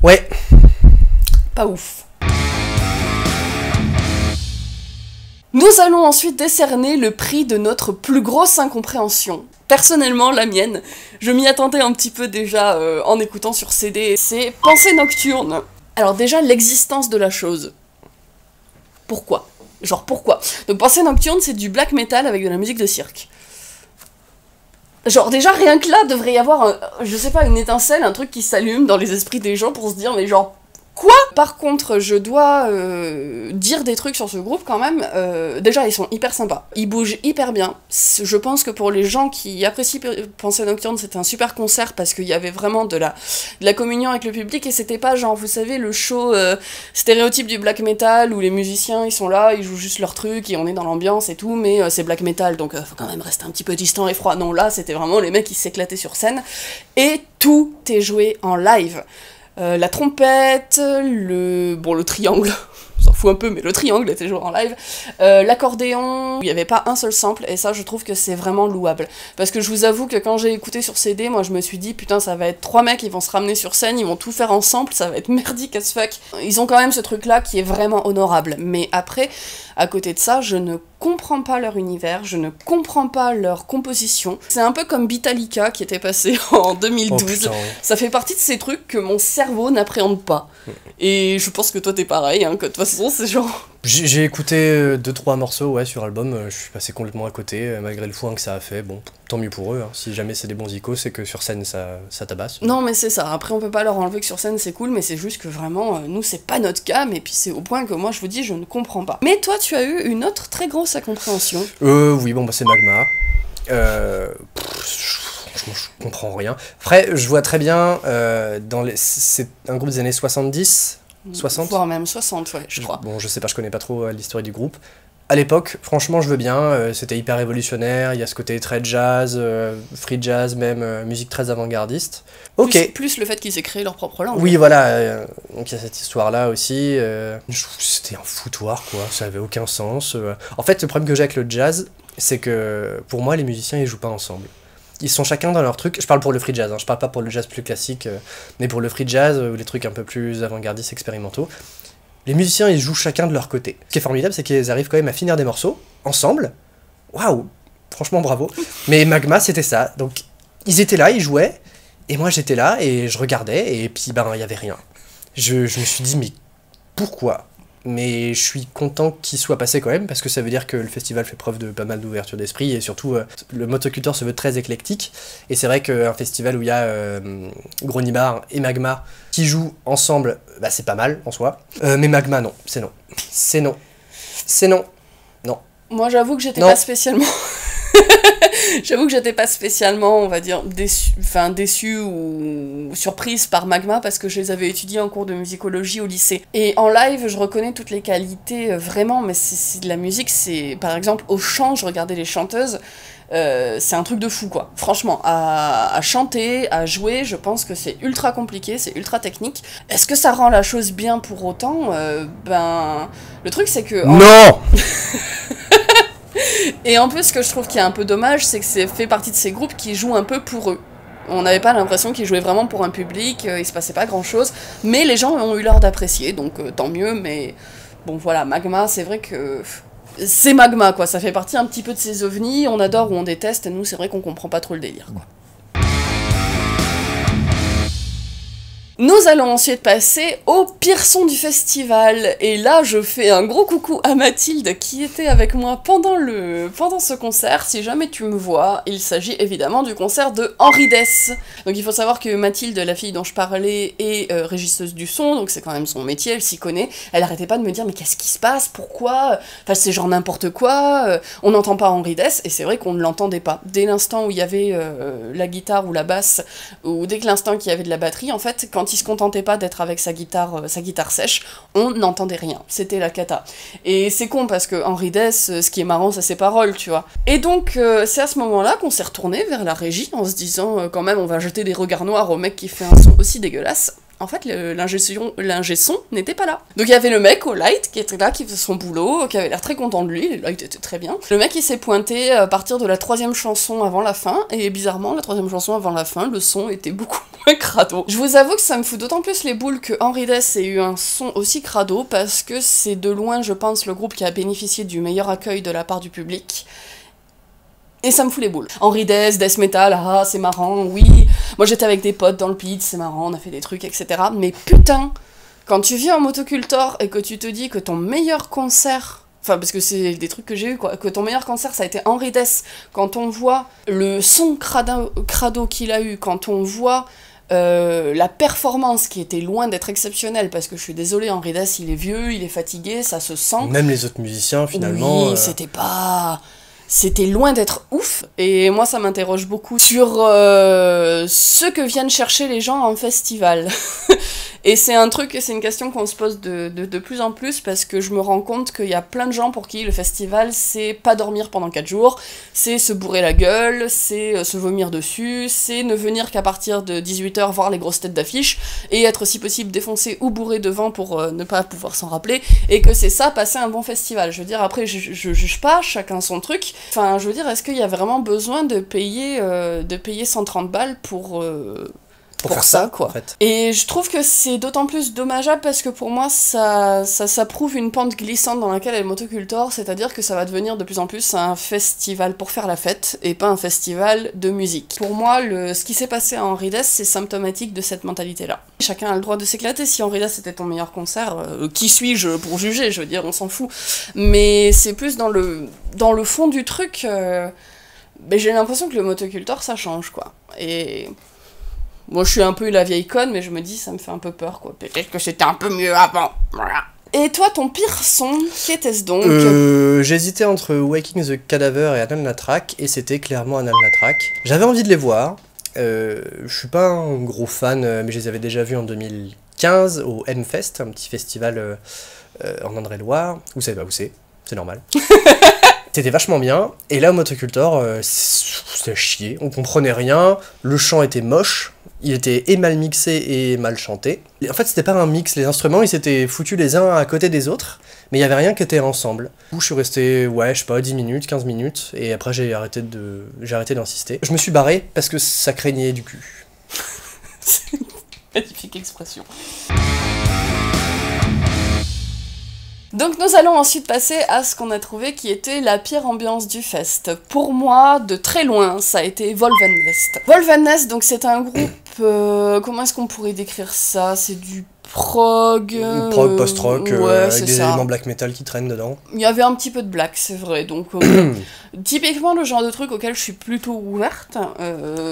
Speaker 2: Ouais.
Speaker 1: Pas ouf. Nous allons ensuite décerner le prix de notre plus grosse incompréhension. Personnellement, la mienne, je m'y attendais un petit peu déjà en écoutant sur CD, c'est Pensée nocturne. Alors déjà, l'existence de la chose. Pourquoi ? Genre pourquoi ? Donc Pensée nocturne, c'est du black metal avec de la musique de cirque. Genre déjà, rien que là, devrait y avoir, je sais pas, une étincelle, un truc qui s'allume dans les esprits des gens pour se dire, mais genre, Quoi? Par contre, je dois dire des trucs sur ce groupe quand même. Déjà, ils sont hyper sympas. Ils bougent hyper bien. Je pense que pour les gens qui apprécient Pensée Nocturne, c'était un super concert parce qu'il y avait vraiment de la communion avec le public et c'était pas genre, vous savez, le show stéréotype du black metal où les musiciens ils sont là, ils jouent juste leur truc et on est dans l'ambiance et tout, mais c'est black metal donc faut quand même rester un petit peu distant et froid. Non, là, c'était vraiment les mecs qui s'éclataient sur scène et tout est joué en live. La trompette, le triangle, on s'en fout un peu, mais le triangle était joué en live, l'accordéon, il n'y avait pas un seul sample, et ça je trouve que c'est vraiment louable. Parce que je vous avoue que quand j'ai écouté sur CD, moi je me suis dit, putain ça va être 3 mecs, ils vont se ramener sur scène, ils vont tout faire en sample, ça va être merdique as fuck. Ils ont quand même ce truc là qui est vraiment honorable, mais après, à côté de ça, je ne comprends pas leur univers, je ne comprends pas leur composition. C'est un peu comme Beatallica qui était passé en 2012. Oh putain, ouais. Ça fait partie de ces trucs que mon cerveau n'appréhende pas. Et je pense que toi t'es pareil, hein, que de toute façon c'est genre...
Speaker 2: J'ai écouté 2-3 morceaux ouais, sur l'album, je suis passé complètement à côté, malgré le foin que ça a fait. Bon, tant mieux pour eux, hein. Si jamais c'est des bons icônes, c'est que sur scène ça tabasse.
Speaker 1: Non mais c'est ça, après on peut pas leur enlever que sur scène c'est cool, mais c'est juste que vraiment, nous c'est pas notre cas, mais puis c'est au point que moi je vous dis, je ne comprends pas. Mais toi tu as eu une autre très grosse incompréhension.
Speaker 2: Oui, bon bah c'est Magma. Franchement, je comprends rien. Après, je vois très bien, c'est un groupe des années 70, 60
Speaker 1: voire même 60, ouais, je crois.
Speaker 2: Bon, je sais pas, je connais pas trop l'histoire du groupe. À l'époque, franchement, je veux bien, c'était hyper révolutionnaire, il y a ce côté très jazz, free jazz même, musique très avant-gardiste. Ok.
Speaker 1: Plus le fait qu'ils aient créé leur propre langue.
Speaker 2: Oui, voilà, donc il y a cette histoire-là aussi. Je trouve que c'était un foutoir, quoi, ça avait aucun sens. En fait, le problème que j'ai avec le jazz, c'est que pour moi, les musiciens, ils jouent pas ensemble. Ils sont chacun dans leur truc, je parle pour le free jazz, hein, je parle pas pour le jazz plus classique, mais pour le free jazz, ou les trucs un peu plus avant-gardistes, expérimentaux. Les musiciens, ils jouent chacun de leur côté. Ce qui est formidable, c'est qu'ils arrivent quand même à finir des morceaux, ensemble. Waouh, franchement bravo. Mais Magma, c'était ça, donc ils étaient là, ils jouaient, et moi j'étais là, et je regardais, et puis ben, il y avait rien. Je me suis dit, mais pourquoi ? Mais je suis content qu'il soit passé quand même, parce que ça veut dire que le festival fait preuve de pas mal d'ouverture d'esprit, et surtout, le Motocultor se veut très éclectique, et c'est vrai qu'un festival où il y a Gronibar et Magma qui jouent ensemble, bah c'est pas mal, en soi. Mais Magma, non, c'est non. C'est non. C'est non. Non.
Speaker 1: Moi, j'avoue que j'étais pas spécialement... J'avoue que j'étais pas spécialement, on va dire, déçue ou surprise par Magma parce que je les avais étudiés en cours de musicologie au lycée. Et en live, je reconnais toutes les qualités vraiment, mais c'est de la musique, c'est par exemple au chant, je regardais les chanteuses, c'est un truc de fou quoi. Franchement, à chanter, à jouer, je pense que c'est ultra compliqué, c'est ultra technique. Est-ce que ça rend la chose bien pour autant Ben, le truc c'est que...
Speaker 2: Non.
Speaker 1: Et en plus, ce que je trouve qui est un peu dommage, c'est que c'est fait partie de ces groupes qui jouent un peu pour eux. On n'avait pas l'impression qu'ils jouaient vraiment pour un public, il se passait pas grand chose, mais les gens ont eu l'air d'apprécier, donc tant mieux, mais bon voilà, Magma, c'est vrai que... C'est Magma quoi, ça fait partie un petit peu de ces ovnis, on adore ou on déteste, et nous c'est vrai qu'on comprend pas trop le délire quoi. Nous allons ensuite passer au pire son du festival, et là je fais un gros coucou à Mathilde qui était avec moi pendant ce concert. Si jamais tu me vois, il s'agit évidemment du concert de Henri Dess. Donc il faut savoir que Mathilde, la fille dont je parlais, est régisseuse du son, donc c'est quand même son métier, elle s'y connaît. Elle arrêtait pas de me dire mais qu'est-ce qui se passe, pourquoi, enfin c'est genre n'importe quoi, on n'entend pas Henri Dess, et c'est vrai qu'on ne l'entendait pas. Dès l'instant où il y avait la guitare ou la basse, ou dès que l'instant qu'il y avait de la batterie, en fait, quand il se contentait pas d'être avec sa guitare sèche, on n'entendait rien, c'était la cata. Et c'est con parce que Henri Dess, ce qui est marrant, c'est ses paroles, tu vois. Et donc c'est à ce moment-là qu'on s'est retourné vers la régie en se disant quand même on va jeter des regards noirs au mec qui fait un son aussi dégueulasse. En fait, l'ingé son n'était pas là. Donc il y avait le mec au light qui était là, qui faisait son boulot, qui avait l'air très content de lui, le light était très bien. Le mec il s'est pointé à partir de la 3e chanson avant la fin, et bizarrement, la 3e chanson avant la fin, le son était beaucoup moins crado. Je vous avoue que ça me fout d'autant plus les boules que Henri Dess ait eu un son aussi crado, parce que c'est de loin, je pense, le groupe qui a bénéficié du meilleur accueil de la part du public. Et ça me fout les boules. Henri Dess, death metal, ah c'est marrant, oui. Moi j'étais avec des potes dans le pit, c'est marrant, on a fait des trucs, etc. Mais putain, quand tu viens en Motocultor et que tu te dis que ton meilleur concert, enfin parce que c'est des trucs que j'ai eu quoi, que ton meilleur concert ça a été Henri Dess, quand on voit le son crado qu'il a eu, quand on voit la performance qui était loin d'être exceptionnelle, parce que je suis désolée, Henri Dess il est vieux, il est fatigué, ça se sent.
Speaker 2: Même les autres musiciens finalement.
Speaker 1: Oui, c'était loin d'être ouf, et moi ça m'interroge beaucoup sur ce que viennent chercher les gens en festival. Et c'est une question qu'on se pose de plus en plus, parce que je me rends compte qu'il y a plein de gens pour qui le festival c'est pas dormir pendant 4 jours, c'est se bourrer la gueule, c'est se vomir dessus, c'est ne venir qu'à partir de 18h voir les grosses têtes d'affiche, et être si possible défoncé ou bourré devant pour ne pas pouvoir s'en rappeler, et que c'est ça, passer un bon festival. Je veux dire, après je juge pas, chacun son truc. Enfin, je veux dire, est-ce qu'il y a vraiment besoin de payer 130 balles pour
Speaker 2: faire ça, quoi. En fait.
Speaker 1: Et je trouve que c'est d'autant plus dommageable parce que pour moi, ça prouve une pente glissante dans laquelle est le motocultor, c'est-à-dire que ça va devenir de plus en plus un festival pour faire la fête et pas un festival de musique. Pour moi, ce qui s'est passé à Henri Dess, c'est symptomatique de cette mentalité-là. Chacun a le droit de s'éclater. Si Henri Dess était ton meilleur concert, qui suis-je pour juger? Je veux dire, on s'en fout. Mais c'est plus dans le fond du truc. J'ai l'impression que le motocultor, ça change, quoi. Et moi, je suis un peu la vieille conne, mais je me dis, ça me fait un peu peur, quoi. Peut-être que c'était un peu mieux avant. Voilà. Et toi, ton pire son, qu'était-ce donc?
Speaker 2: J'hésitais entre Waking the Cadaver et Anal Natrak, et c'était clairement Anal Natrak. J'avais envie de les voir. Je suis pas un gros fan, mais je les avais déjà vus en 2015 au Hellfest, un petit festival en Indre-et-Loire. Vous savez pas où c'est normal. C'était vachement bien, et là au Motocultor, c'était chier, on comprenait rien, le chant était moche, il était et mal mixé et mal chanté. En fait, c'était pas un mix, les instruments ils s'étaient foutus les uns à côté des autres, mais il y avait rien qui était ensemble. Du coup, je suis resté, ouais, je sais pas, 10 minutes, 15 minutes, et après j'ai arrêté d'insister. Je me suis barré parce que ça craignait du cul.
Speaker 1: C'est une magnifique expression. Donc nous allons ensuite passer à ce qu'on a trouvé qui était la pire ambiance du fest. Pour moi, de très loin, ça a été Volvennest. Volvennest, donc c'est un groupe... comment est-ce qu'on pourrait décrire ça? C'est du prog...
Speaker 2: prog post-rock,
Speaker 1: ouais,
Speaker 2: avec des éléments black metal qui traînent dedans.
Speaker 1: Il y avait un petit peu de black, c'est vrai, donc... typiquement le genre de truc auquel je suis plutôt ouverte,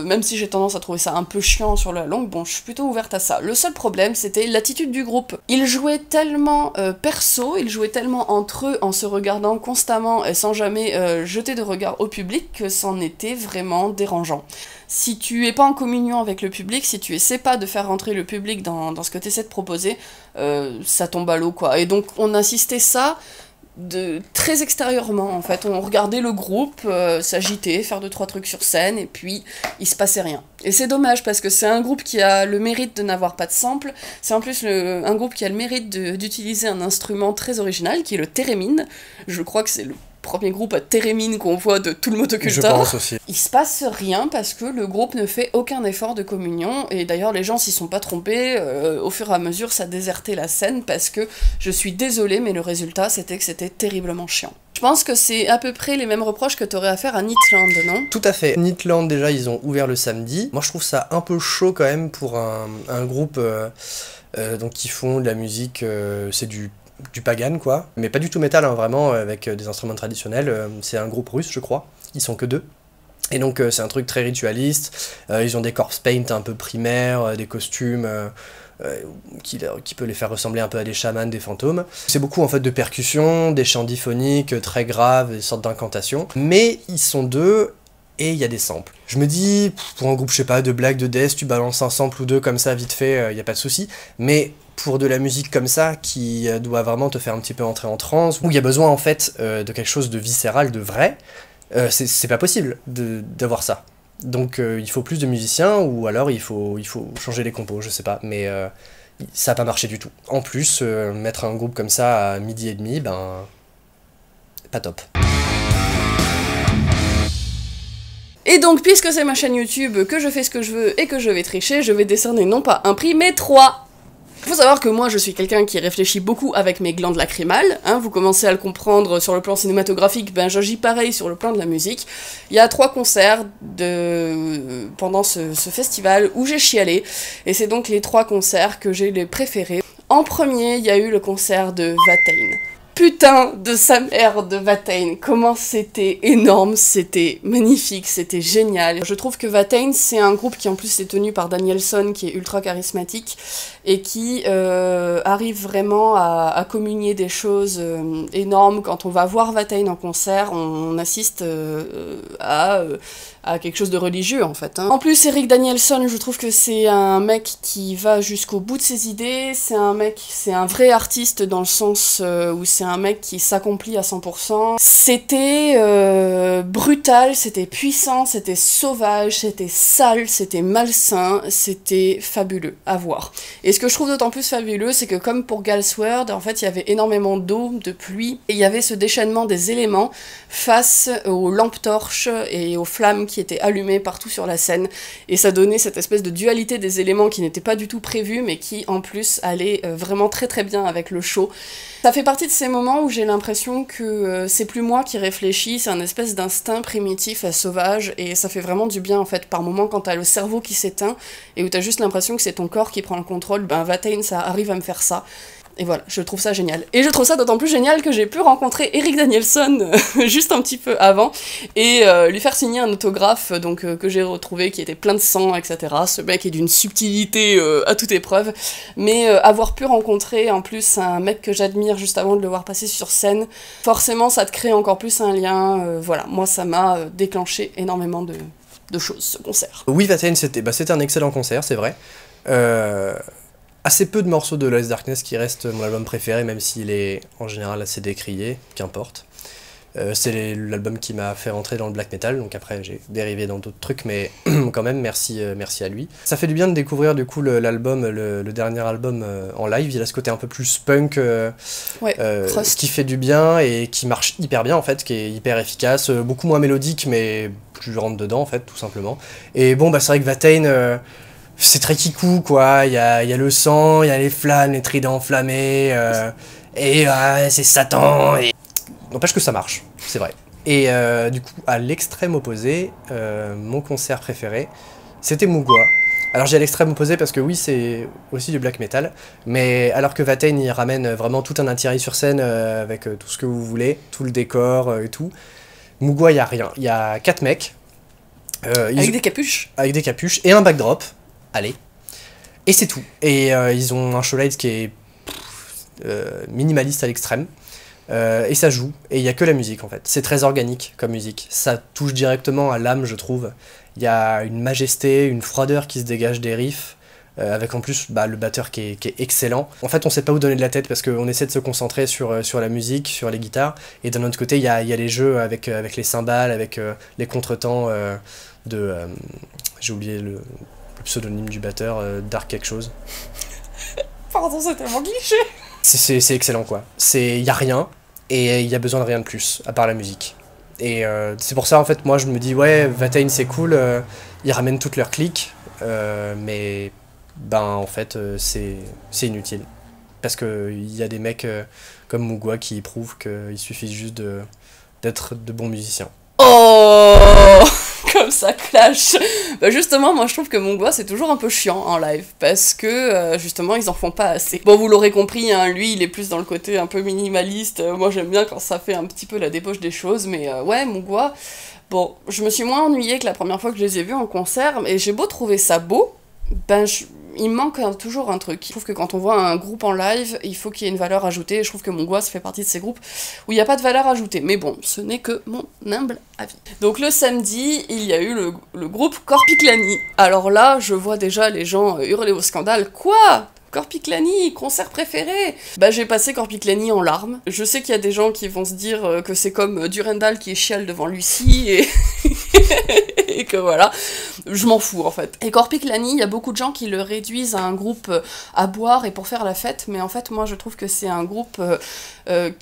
Speaker 1: même si j'ai tendance à trouver ça un peu chiant sur la langue, bon, je suis plutôt ouverte à ça. Le seul problème, c'était l'attitude du groupe. Ils jouaient tellement perso, ils jouaient tellement entre eux, en se regardant constamment et sans jamais jeter de regard au public, que c'en était vraiment dérangeant. Si tu es pas en communion avec le public, si tu essaies pas de faire rentrer le public dans ce que tu essaies de proposer, ça tombe à l'eau, quoi. Et donc on insistait ça très extérieurement, en fait. On regardait le groupe s'agiter, faire 2-3 trucs sur scène, et puis il se passait rien. Et c'est dommage, parce que c'est un groupe qui a le mérite de n'avoir pas de sample, c'est en plus un groupe qui a le mérite d'utiliser un instrument très original, qui est le thérémine. Je crois que c'est le premier groupe à thérémine qu'on voit de tout le Motocultor.
Speaker 2: Je pense aussi.
Speaker 1: Il se passe rien parce que le groupe ne fait aucun effort de communion, et d'ailleurs les gens s'y sont pas trompés, au fur et à mesure ça désertait la scène, parce que je suis désolée mais le résultat c'était que c'était terriblement chiant. Je pense que c'est à peu près les mêmes reproches que t'aurais à faire à Nitland, non?
Speaker 2: Tout à fait. Nitland, déjà, ils ont ouvert le samedi. Moi, je trouve ça un peu chaud quand même pour un groupe donc, qui font de la musique, c'est du pagan, quoi. Mais pas du tout métal, hein, vraiment, avec des instruments traditionnels. C'est un groupe russe, je crois. Ils sont que 2. Et donc, c'est un truc très ritualiste. Ils ont des corpse paint un peu primaires, des costumes... qui peut les faire ressembler un peu à des chamans, des fantômes. C'est beaucoup en fait de percussions, des chants diphoniques très graves, des sortes d'incantations. Mais ils sont 2 et il y a des samples. Je me dis, pour un groupe, je sais pas, de black, de death, tu balances un sample ou 2 comme ça, vite fait, y a pas de souci. Mais pour de la musique comme ça, qui doit vraiment te faire un petit peu entrer en transe, où il y a besoin en fait de quelque chose de viscéral, de vrai, c'est pas possible d'avoir ça. Donc il faut plus de musiciens, ou alors il faut changer les compos, je sais pas, mais ça a pas marché du tout. En plus, mettre un groupe comme ça à 12h30, ben... pas top.
Speaker 1: Et donc, puisque c'est ma chaîne YouTube, que je fais ce que je veux et que je vais tricher, je vais décerner non pas un prix, mais 3. Faut savoir que moi je suis quelqu'un qui réfléchit beaucoup avec mes glandes lacrymales, hein, vous commencez à le comprendre sur le plan cinématographique, ben j'agis pareil sur le plan de la musique. Il y a 3 concerts pendant ce festival où j'ai chialé, et c'est donc les 3 concerts que j'ai les préférés. En premier, il y a eu le concert de Watain. putain de sa mère de Watain. Comment c'était énorme, c'était magnifique, c'était génial. Je trouve que Watain, c'est un groupe qui en plus est tenu par Danielson, qui est ultra charismatique, et qui arrive vraiment à communier des choses énormes. Quand on va voir Watain en concert, on assiste à quelque chose de religieux en fait. En plus, Eric Danielson, je trouve que c'est un mec qui va jusqu'au bout de ses idées, c'est un vrai artiste dans le sens où c'est un mec qui s'accomplit à 100%. C'était brutal, c'était puissant, c'était sauvage, c'était sale, c'était malsain, c'était fabuleux à voir. Et ce que je trouve d'autant plus fabuleux, c'est que comme pour Galsworld, en fait, il y avait énormément d'eau, de pluie, et il y avait ce déchaînement des éléments face aux lampes torches et aux flammes qui étaient allumées partout sur la scène, et ça donnait cette espèce de dualité des éléments qui n'étaient pas du tout prévus, mais qui en plus allaient vraiment très très bien avec le show. Ça fait partie de ces moments où j'ai l'impression que c'est plus moi qui réfléchis, c'est un espèce d'instinct primitif, sauvage, et ça fait vraiment du bien en fait, par moments quand t'as le cerveau qui s'éteint, et où t'as juste l'impression que c'est ton corps qui prend le contrôle, ben Watain ça arrive à me faire ça. Et voilà, je trouve ça génial. Et je trouve ça d'autant plus génial que j'ai pu rencontrer Eric Danielson juste un petit peu avant, et lui faire signer un autographe donc, que j'ai retrouvé, qui était plein de sang, etc. Ce mec est d'une subtilité à toute épreuve, mais avoir pu rencontrer en plus un mec que j'admire juste avant de le voir passer sur scène, forcément ça te crée encore plus un lien, voilà, moi ça m'a déclenché énormément de choses, ce concert.
Speaker 2: Oui, Watain, c'était un excellent concert, c'est vrai. Assez peu de morceaux de Lost Darkness qui restent mon album préféré, même s'il est en général assez décrié, qu'importe. C'est l'album qui m'a fait rentrer dans le black metal, donc après j'ai dérivé dans d'autres trucs, mais quand même merci à lui. Ça fait du bien de découvrir du coup le dernier album en live. Il a ce côté un peu plus punk, qui fait du bien et qui marche hyper bien en fait, qui est hyper efficace, beaucoup moins mélodique mais plus rentre dedans en fait tout simplement. Et bon bah c'est vrai que Watain, c'est très kikou quoi, il y a le sang, il y a les flammes, les tridents enflammés, c'est Satan, et n'empêche que ça marche, c'est vrai. Et du coup, à l'extrême opposé, mon concert préféré, c'était Mugwa. Alors j'ai à l'extrême opposé parce que oui, c'est aussi du black metal, mais alors que Watain, il ramène vraiment tout un attirail sur scène avec tout ce que vous voulez, tout le décor et tout. Mugwa, il n'y a rien, il y a 4 mecs.
Speaker 1: Avec des capuches.
Speaker 2: Avec des capuches et un backdrop. Allez. Et c'est tout. Et ils ont un showlight qui est minimaliste à l'extrême. Et ça joue. Et il n'y a que la musique en fait. C'est très organique comme musique. Ça touche directement à l'âme, je trouve. Il y a une majesté, une froideur qui se dégage des riffs. Avec en plus le batteur qui est excellent. En fait, on sait pas où donner de la tête parce qu'on essaie de se concentrer sur la musique, sur les guitares. Et d'un autre côté, il y a les jeux avec les cymbales, avec les contretemps j'ai oublié le pseudonyme du batteur, Dark quelque chose.
Speaker 1: Pardon, c'est tellement cliché.
Speaker 2: C'est excellent quoi. Il y a rien et il y a besoin de rien de plus à part la musique. Et c'est pour ça en fait moi je me dis ouais Watain c'est cool, ils ramènent toutes leurs clics, mais en fait c'est inutile. Parce qu'il y a des mecs comme Mugwa qui prouvent qu'il suffit juste d'être de bons musiciens.
Speaker 1: Oh, comme ça clash. Bah justement, moi je trouve que Mugwa c'est toujours un peu chiant en live parce que justement ils en font pas assez. Bon, vous l'aurez compris, hein, lui il est plus dans le côté un peu minimaliste. Moi j'aime bien quand ça fait un petit peu la débauche des choses, mais ouais, Mugwa. Bon, je me suis moins ennuyée que la première fois que je les ai vus en concert, et j'ai beau trouver ça beau, il manque toujours un truc. Je trouve que quand on voit un groupe en live, il faut qu'il y ait une valeur ajoutée, et je trouve que Mugwa fait partie de ces groupes où il n'y a pas de valeur ajoutée. Mais bon, ce n'est que mon humble avis. Donc le samedi, il y a eu le groupe Korpiklani. Alors là, je vois déjà les gens hurler au scandale. Quoi ? Korpiklani, concert préféré. Bah j'ai passé Korpiklani en larmes. Je sais qu'il y a des gens qui vont se dire que c'est comme Durandal qui chiale devant Lucie et... et que voilà, je m'en fous en fait. Et Korpiklani, il y a beaucoup de gens qui le réduisent à un groupe à boire et pour faire la fête, mais en fait moi je trouve que c'est un groupe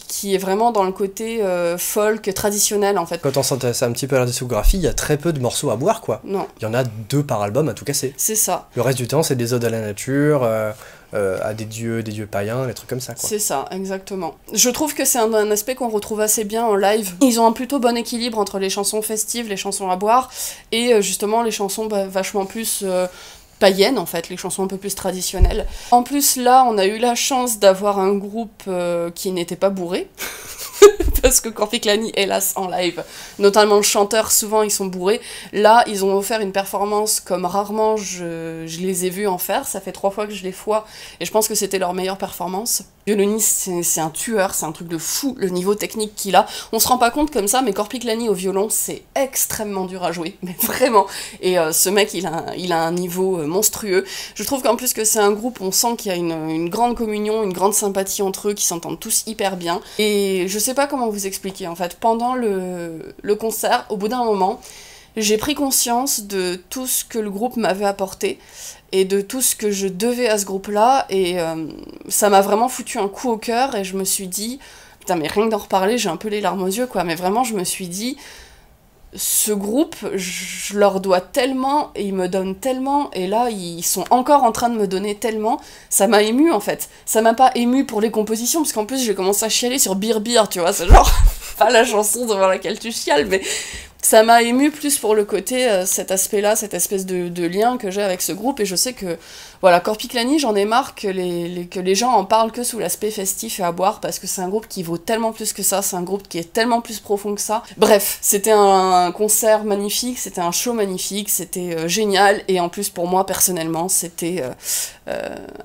Speaker 1: qui est vraiment dans le côté folk traditionnel en fait.
Speaker 2: Quand on s'intéresse un petit peu à la discographie, il y a très peu de morceaux à boire quoi.
Speaker 1: Non.
Speaker 2: Il y en a 2 par album à tout casser.
Speaker 1: C'est ça.
Speaker 2: Le reste du temps c'est des odes à la nature, à des dieux païens, des trucs comme ça quoi.
Speaker 1: C'est ça, exactement. Je trouve que c'est un aspect qu'on retrouve assez bien en live. Ils ont un plutôt bon équilibre entre les chansons festives, les chansons à boire, et justement les chansons vachement plus païennes en fait, les chansons un peu plus traditionnelles. En plus là, on a eu la chance d'avoir un groupe qui n'était pas bourré. Parce que Corpiclani, hélas, en live, notamment le chanteur, souvent ils sont bourrés. Là, ils ont offert une performance comme rarement je les ai vus en faire. Ça fait 3 fois que je les vois et je pense que c'était leur meilleure performance. Le violoniste, c'est un tueur, c'est un truc de fou, le niveau technique qu'il a. On se rend pas compte comme ça, mais Corpiclani au violon, c'est extrêmement dur à jouer, mais vraiment. Et ce mec, il a un niveau monstrueux. Je trouve qu'en plus que c'est un groupe, on sent qu'il y a une grande communion, une grande sympathie entre eux, qui s'entendent tous hyper bien. Et je sais pas comment vous expliquer, en fait. Pendant le concert, au bout d'un moment, j'ai pris conscience de tout ce que le groupe m'avait apporté et de tout ce que je devais à ce groupe-là, et ça m'a vraiment foutu un coup au cœur, et je me suis dit, putain, mais rien que d'en reparler, j'ai un peu les larmes aux yeux, quoi, mais vraiment, je me suis dit, ce groupe, je leur dois tellement, et ils me donnent tellement, et là, ils sont encore en train de me donner tellement, ça m'a ému, en fait. Ça m'a pas ému pour les compositions, parce qu'en plus, j'ai commencé à chialer sur Bir Bir, tu vois, c'est genre, pas la chanson devant laquelle tu chiales, mais ça m'a ému plus pour le côté, cet aspect-là, cette espèce de lien que j'ai avec ce groupe, et je sais que, voilà, Corpiclani, j'en ai marre que les gens en parlent que sous l'aspect festif et à boire, parce que c'est un groupe qui vaut tellement plus que ça, c'est un groupe qui est tellement plus profond que ça. Bref, c'était un concert magnifique, c'était un show magnifique, c'était génial, et en plus pour moi, personnellement, c'était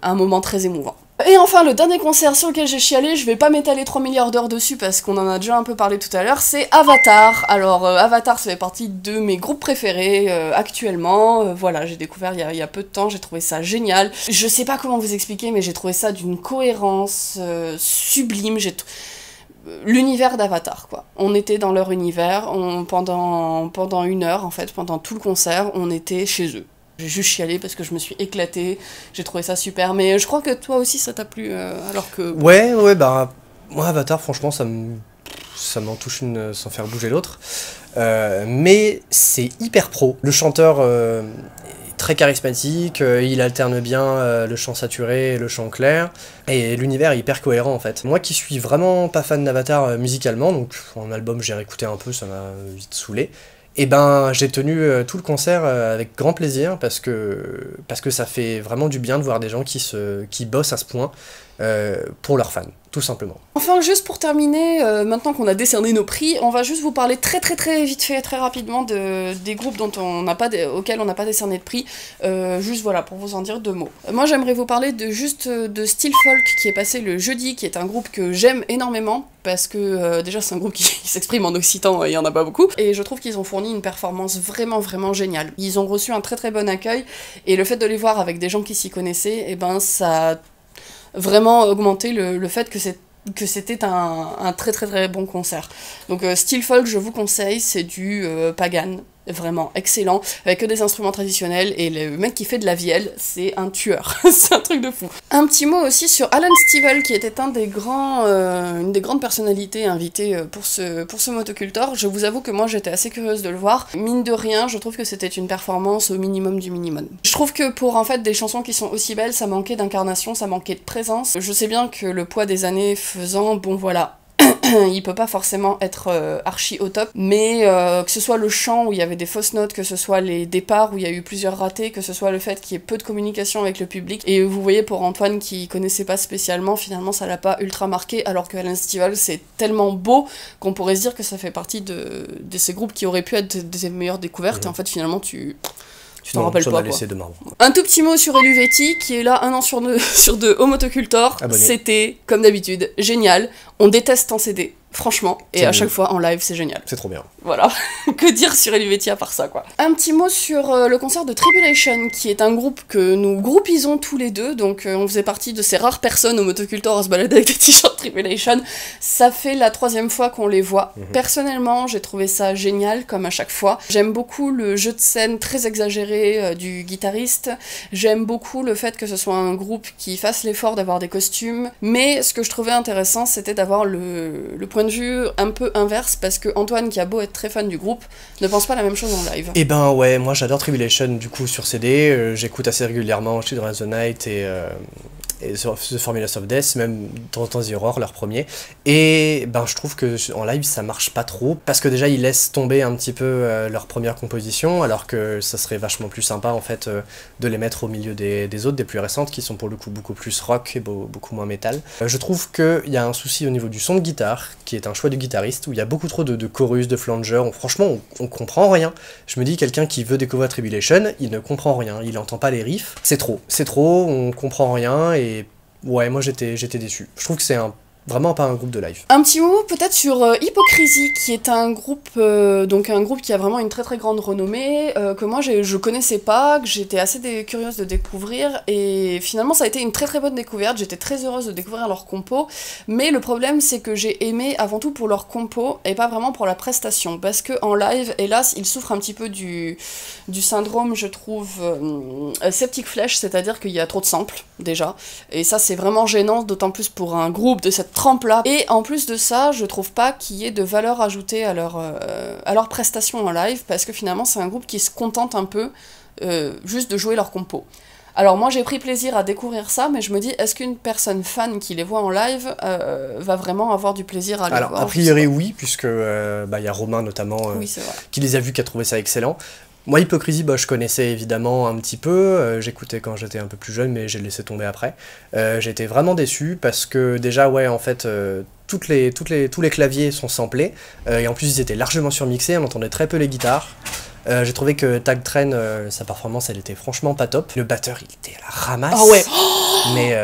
Speaker 1: un moment très émouvant. Et enfin, le dernier concert sur lequel j'ai chialé, je vais pas m'étaler 3 milliards d'heures dessus parce qu'on en a déjà un peu parlé tout à l'heure, c'est Avatar. Alors, Avatar, ça fait partie de mes groupes préférés actuellement. Voilà, j'ai découvert il y a peu de temps, j'ai trouvé ça génial. Je sais pas comment vous expliquer, mais j'ai trouvé ça d'une cohérence sublime. L'univers d'Avatar, quoi. On était dans leur univers, pendant 1 heure, en fait, pendant tout le concert, on était chez eux. J'ai juste chialé parce que je me suis éclatée, j'ai trouvé ça super, mais je crois que toi aussi ça t'a plu, alors que...
Speaker 2: Ouais, bah, moi Avatar, franchement, ça m'en touche une sans faire bouger l'autre. Mais c'est hyper pro. Le chanteur est très charismatique, il alterne bien le chant saturé et le chant clair, et l'univers est hyper cohérent en fait. Moi qui suis vraiment pas fan d'Avatar musicalement, donc en album j'ai réécouté un peu, ça m'a vite saoulé. Et ben j'ai tenu tout le concert avec grand plaisir parce que ça fait vraiment du bien de voir des gens qui bossent à ce point pour leurs fans, tout simplement.
Speaker 1: Enfin, juste pour terminer, maintenant qu'on a décerné nos prix, on va juste vous parler très vite fait, très rapidement des groupes auxquels on n'a pas décerné de prix, juste voilà, pour vous en dire 2 mots. Moi j'aimerais vous parler de Steel Folk qui est passé le jeudi, qui est un groupe que j'aime énormément, parce que déjà c'est un groupe qui s'exprime en occitan, il y en a pas beaucoup, et je trouve qu'ils ont fourni une performance vraiment géniale. Ils ont reçu un très bon accueil, et le fait de les voir avec des gens qui s'y connaissaient, et ben ça a vraiment augmenté le fait que c'était un très bon concert. Donc Steel Folk, je vous conseille, c'est du Pagan, vraiment excellent, avec que des instruments traditionnels, et le mec qui fait de la vielle, c'est un tueur, c'est un truc de fou. Un petit mot aussi sur Alan Stivell, qui était une des grandes personnalités invitées pour ce motocultor. Je vous avoue que moi j'étais assez curieuse de le voir. Mine de rien, je trouve que c'était une performance au minimum du minimum. Je trouve que pour en fait des chansons qui sont aussi belles, ça manquait d'incarnation, ça manquait de présence. Je sais bien que le poids des années faisant, bon voilà, il peut pas forcément être archi au top, mais que ce soit le chant où il y avait des fausses notes, que ce soit les départs où il y a eu plusieurs ratés, que ce soit le fait qu'il y ait peu de communication avec le public, et vous voyez pour Antoine qui connaissait pas spécialement, finalement ça l'a pas ultra marqué, alors que Alan Stivell c'est tellement beau qu'on pourrait se dire que ça fait partie de ces groupes qui auraient pu être des meilleures découvertes, et en fait finalement tu t'en rappelles pas, quoi.
Speaker 2: De marbre.
Speaker 1: Un tout petit mot sur Eluvetti, qui est là 1 an sur 2 au motocultor. C'était, comme d'habitude, génial. On déteste en CD, franchement, et à chaque fois en live, c'est génial.
Speaker 2: C'est trop bien.
Speaker 1: Voilà, que dire sur Eluvetti à part ça, quoi. Un petit mot sur le concert de Tribulation, qui est un groupe que nous groupisons tous les deux, donc on faisait partie de ces rares personnes au motocultor à se balader avec des t-shirts Tribulation. Ça fait la 3e fois qu'on les voit. Personnellement, j'ai trouvé ça génial, comme à chaque fois. J'aime beaucoup le jeu de scène très exagéré du guitariste. J'aime beaucoup le fait que ce soit un groupe qui fasse l'effort d'avoir des costumes, mais ce que je trouvais intéressant, c'était d'avoir le point de vue un peu inverse, parce que Antoine, qui a beau être très fan du groupe, ne pense pas la même chose en live.
Speaker 2: Et ben ouais, moi j'adore Tribulation du coup sur CD, j'écoute assez régulièrement Children of the Night et The Formulas of Death, même de temps en temps The Horror, leur premier. Et ben je trouve que en live ça marche pas trop, parce que déjà ils laissent tomber un petit peu leur première composition, alors que ça serait vachement plus sympa en fait de les mettre au milieu des autres, des plus récentes, qui sont pour le coup beaucoup plus rock et beaucoup moins métal. Je trouve qu'il y a un souci au niveau du son de guitare, qui est un choix du guitariste, où il y a beaucoup trop de chorus, de flangers, franchement on comprend rien. Je me dis, quelqu'un qui veut découvrir Tribulation, il ne comprend rien, il entend pas les riffs, c'est trop, on comprend rien, et ouais, moi j'étais déçu. Je trouve que c'est vraiment pas un groupe de live.
Speaker 1: Un petit mot peut-être sur Hypocrisie, qui est un groupe qui a vraiment une très très grande renommée, que moi je connaissais pas, que j'étais assez curieuse de découvrir, et finalement ça a été une très très bonne découverte, j'étais très heureuse de découvrir leur compo, mais le problème c'est que j'ai aimé avant tout pour leur compo, et pas vraiment pour la prestation, parce que en live, hélas, ils souffrent un petit peu du syndrome, je trouve, Septic Flesh, c'est-à-dire qu'il y a trop de samples, déjà, et ça c'est vraiment gênant, d'autant plus pour un groupe de cette trempe-là. Et en plus de ça, je trouve pas qu'il y ait de valeur ajoutée à leur prestation en live, parce que finalement c'est un groupe qui se contente un peu juste de jouer leur compo. Alors moi j'ai pris plaisir à découvrir ça, mais je me dis, est-ce qu'une personne fan qui les voit en live va vraiment avoir du plaisir à les voir?
Speaker 2: Alors a priori oui, puisque y a Romain notamment
Speaker 1: oui,
Speaker 2: qui les a vus, qui a trouvé ça excellent. Moi, Hypocrisie, je connaissais évidemment un petit peu, j'écoutais quand j'étais un peu plus jeune, mais j'ai laissé tomber après. J'ai été vraiment déçu, parce que déjà, ouais, en fait, tous les claviers sont samplés, et en plus ils étaient largement surmixés, on entendait très peu les guitares. J'ai trouvé que Tag Train, sa performance, elle était franchement pas top. Le batteur, il était à la ramasse,
Speaker 1: ah ouais.
Speaker 2: Mais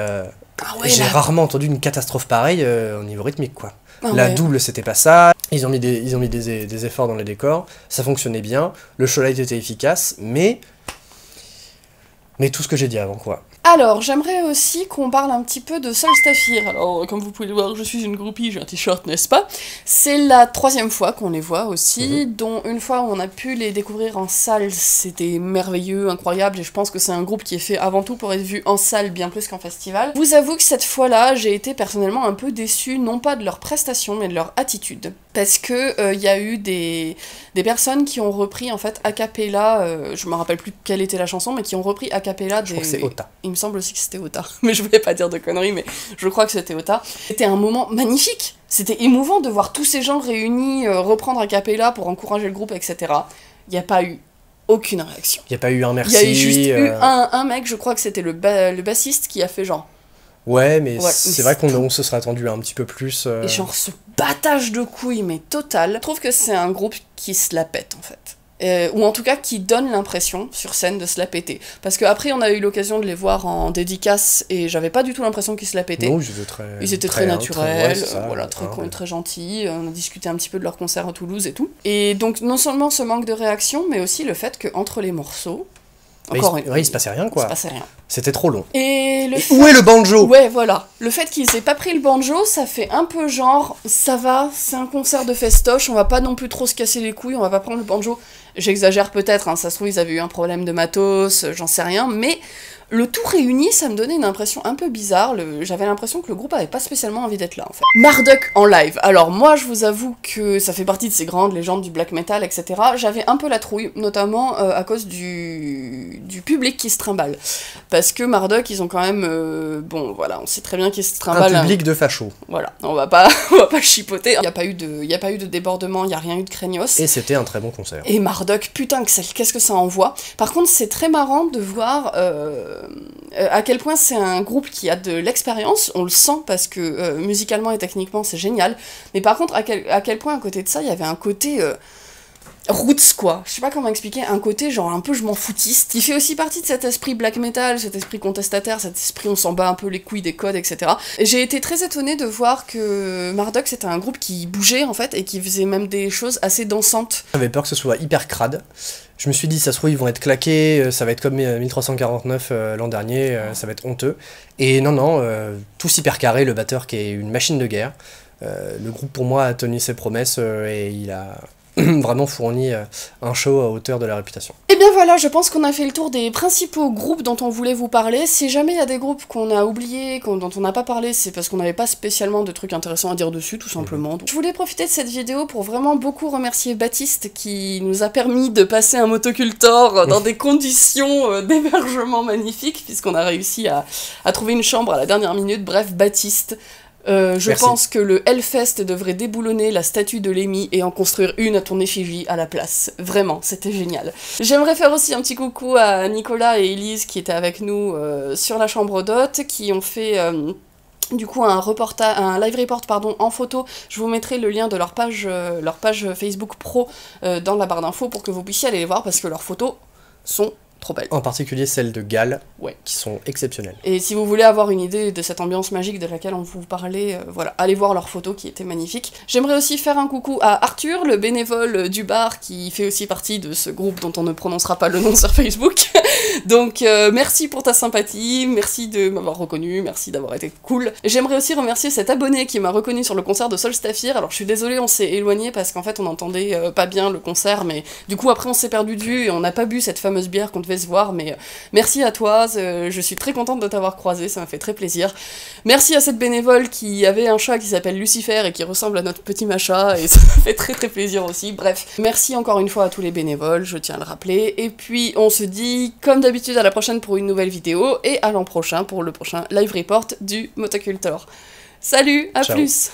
Speaker 2: j'ai rarement entendu une catastrophe pareille au niveau rythmique, quoi. La double, c'était pas ça. Ils ont mis des efforts dans les décors, ça fonctionnait bien, le showlight était efficace, mais tout ce que j'ai dit avant, quoi.
Speaker 1: Alors, j'aimerais aussi qu'on parle un petit peu de Solstafir. Alors, comme vous pouvez le voir, je suis une groupie, j'ai un t-shirt, n'est-ce pas? C'est la 3e fois qu'on les voit aussi, dont une fois où on a pu les découvrir en salle, c'était merveilleux, incroyable, et je pense que c'est un groupe qui est fait avant tout pour être vu en salle bien plus qu'en festival. Je vous avoue que cette fois-là, j'ai été personnellement un peu déçue, non pas de leur prestation, mais de leur attitude. Parce que y a eu des personnes qui ont repris en fait a cappella, je me rappelle plus quelle était la chanson, mais qui ont repris a cappella des...
Speaker 2: Je crois que c'est Ota.
Speaker 1: Il me semble aussi que c'était Ota, mais je voulais pas dire de conneries, mais je crois que c'était Ota. C'était un moment magnifique, c'était émouvant de voir tous ces gens réunis reprendre a cappella pour encourager le groupe, etc. Il n'y a pas eu aucune réaction.
Speaker 2: Il n'y a pas eu un merci.
Speaker 1: Il y a eu juste eu un mec, je crois que c'était le bassiste, qui a fait genre...
Speaker 2: Ouais, mais c'est vrai qu'on se serait attendu un petit peu plus...
Speaker 1: Et genre ce battage de couilles, mais total. Je trouve que c'est un groupe qui se la pète, en fait. Ou en tout cas qui donne l'impression, sur scène, de se la péter. Parce qu'après, on a eu l'occasion de les voir en dédicace, et j'avais pas du tout l'impression qu'ils se la pétaient.
Speaker 2: Non,
Speaker 1: ils étaient très naturels,
Speaker 2: très
Speaker 1: très gentils. On a discuté un petit peu de leur concert à Toulouse et tout. Et donc, non seulement ce manque de réaction, mais aussi le fait qu'entre les morceaux...
Speaker 2: il se passait rien, quoi.
Speaker 1: Il se passait rien.
Speaker 2: C'était trop long.
Speaker 1: Et
Speaker 2: où est le banjo?
Speaker 1: Ouais, voilà. Le fait qu'ils aient pas pris le banjo, ça fait un peu genre, ça va, c'est un concert de festoche, on va pas non plus trop se casser les couilles, on va pas prendre le banjo. J'exagère peut-être, hein, ça se trouve ils avaient eu un problème de matos, j'en sais rien, mais le tout réuni, ça me donnait une impression un peu bizarre, j'avais l'impression que le groupe avait pas spécialement envie d'être là, en fait. Marduk en live. Alors moi, je vous avoue que ça fait partie de ces grandes légendes du black metal, etc. J'avais un peu la trouille, notamment à cause du public qui se trimballe. Parce que Marduk, ils ont quand même... bon, voilà, on sait très bien qu'ils se trimballent...
Speaker 2: Un public de fachos.
Speaker 1: Voilà, on va pas chipoter. Il y a pas eu de débordement, il y a rien eu de craignos.
Speaker 2: Et c'était un très bon concert.
Speaker 1: Et Marduk, putain, qu'est-ce que ça envoie. Par contre, c'est très marrant de voir... à quel point c'est un groupe qui a de l'expérience, on le sent parce que musicalement et techniquement c'est génial, mais par contre à quel point à côté de ça il y avait un côté roots, quoi, je sais pas comment expliquer, un côté genre un peu je m'en foutiste, qui fait aussi partie de cet esprit black metal, cet esprit contestataire, cet esprit on s'en bat un peu les couilles des codes, etc. Et j'ai été très étonnée de voir que Marduk c'était un groupe qui bougeait en fait, et qui faisait même des choses assez dansantes.
Speaker 2: J'avais peur que ce soit hyper crade. Je me suis dit, ça se trouve, ils vont être claqués, ça va être comme 1349 l'an dernier, ça va être honteux. Et non, tous hyper carrés, le batteur qui est une machine de guerre. Le groupe, pour moi, a tenu ses promesses et il a vraiment fourni un show à hauteur de la réputation.
Speaker 1: Et bien voilà, je pense qu'on a fait le tour des principaux groupes dont on voulait vous parler. Si jamais il y a des groupes qu'on a oubliés, dont on n'a pas parlé, c'est parce qu'on n'avait pas spécialement de trucs intéressants à dire dessus, tout simplement. Donc, je voulais profiter de cette vidéo pour vraiment beaucoup remercier Baptiste qui nous a permis de passer un motocultor dans des conditions d'hébergement magnifiques, puisqu'on a réussi à trouver une chambre à la dernière minute. Bref, Baptiste... je pense que le Hellfest devrait déboulonner la statue de Lemmy et en construire une à ton effigie à la place. Vraiment, c'était génial. J'aimerais faire aussi un petit coucou à Nicolas et Elise qui étaient avec nous sur la chambre d'hôtes, qui ont fait... du coup, un live report en photo. Je vous mettrai le lien de leur page Facebook pro dans la barre d'infos pour que vous puissiez aller les voir parce que leurs photos sont trop belles.
Speaker 2: En particulier celles de Galles,
Speaker 1: ouais,
Speaker 2: qui sont exceptionnelles.
Speaker 1: Et si vous voulez avoir une idée de cette ambiance magique de laquelle on vous parlait, voilà, allez voir leurs photos qui étaient magnifiques. J'aimerais aussi faire un coucou à Arthur, le bénévole du bar, qui fait aussi partie de ce groupe dont on ne prononcera pas le nom sur Facebook. Donc merci pour ta sympathie, merci de m'avoir reconnu, merci d'avoir été cool. J'aimerais aussi remercier cet abonné qui m'a reconnu sur le concert de Solstafir. Alors je suis désolée, on s'est éloigné parce qu'en fait on entendait pas bien le concert, mais du coup après on s'est perdu de vue et on n'a pas bu cette fameuse bière qu'on devait se voir, mais merci à toi, je suis très contente de t'avoir croisé, ça m'a fait très plaisir. Merci à cette bénévole qui avait un chat qui s'appelle Lucifer et qui ressemble à notre petit Macha, et ça m'a fait très très plaisir aussi. Bref, merci encore une fois à tous les bénévoles, je tiens à le rappeler, et puis on se dit comme d'habitude à la prochaine pour une nouvelle vidéo, et à l'an prochain pour le prochain live report du Motocultor. Salut, à
Speaker 2: Ciao.
Speaker 1: plus.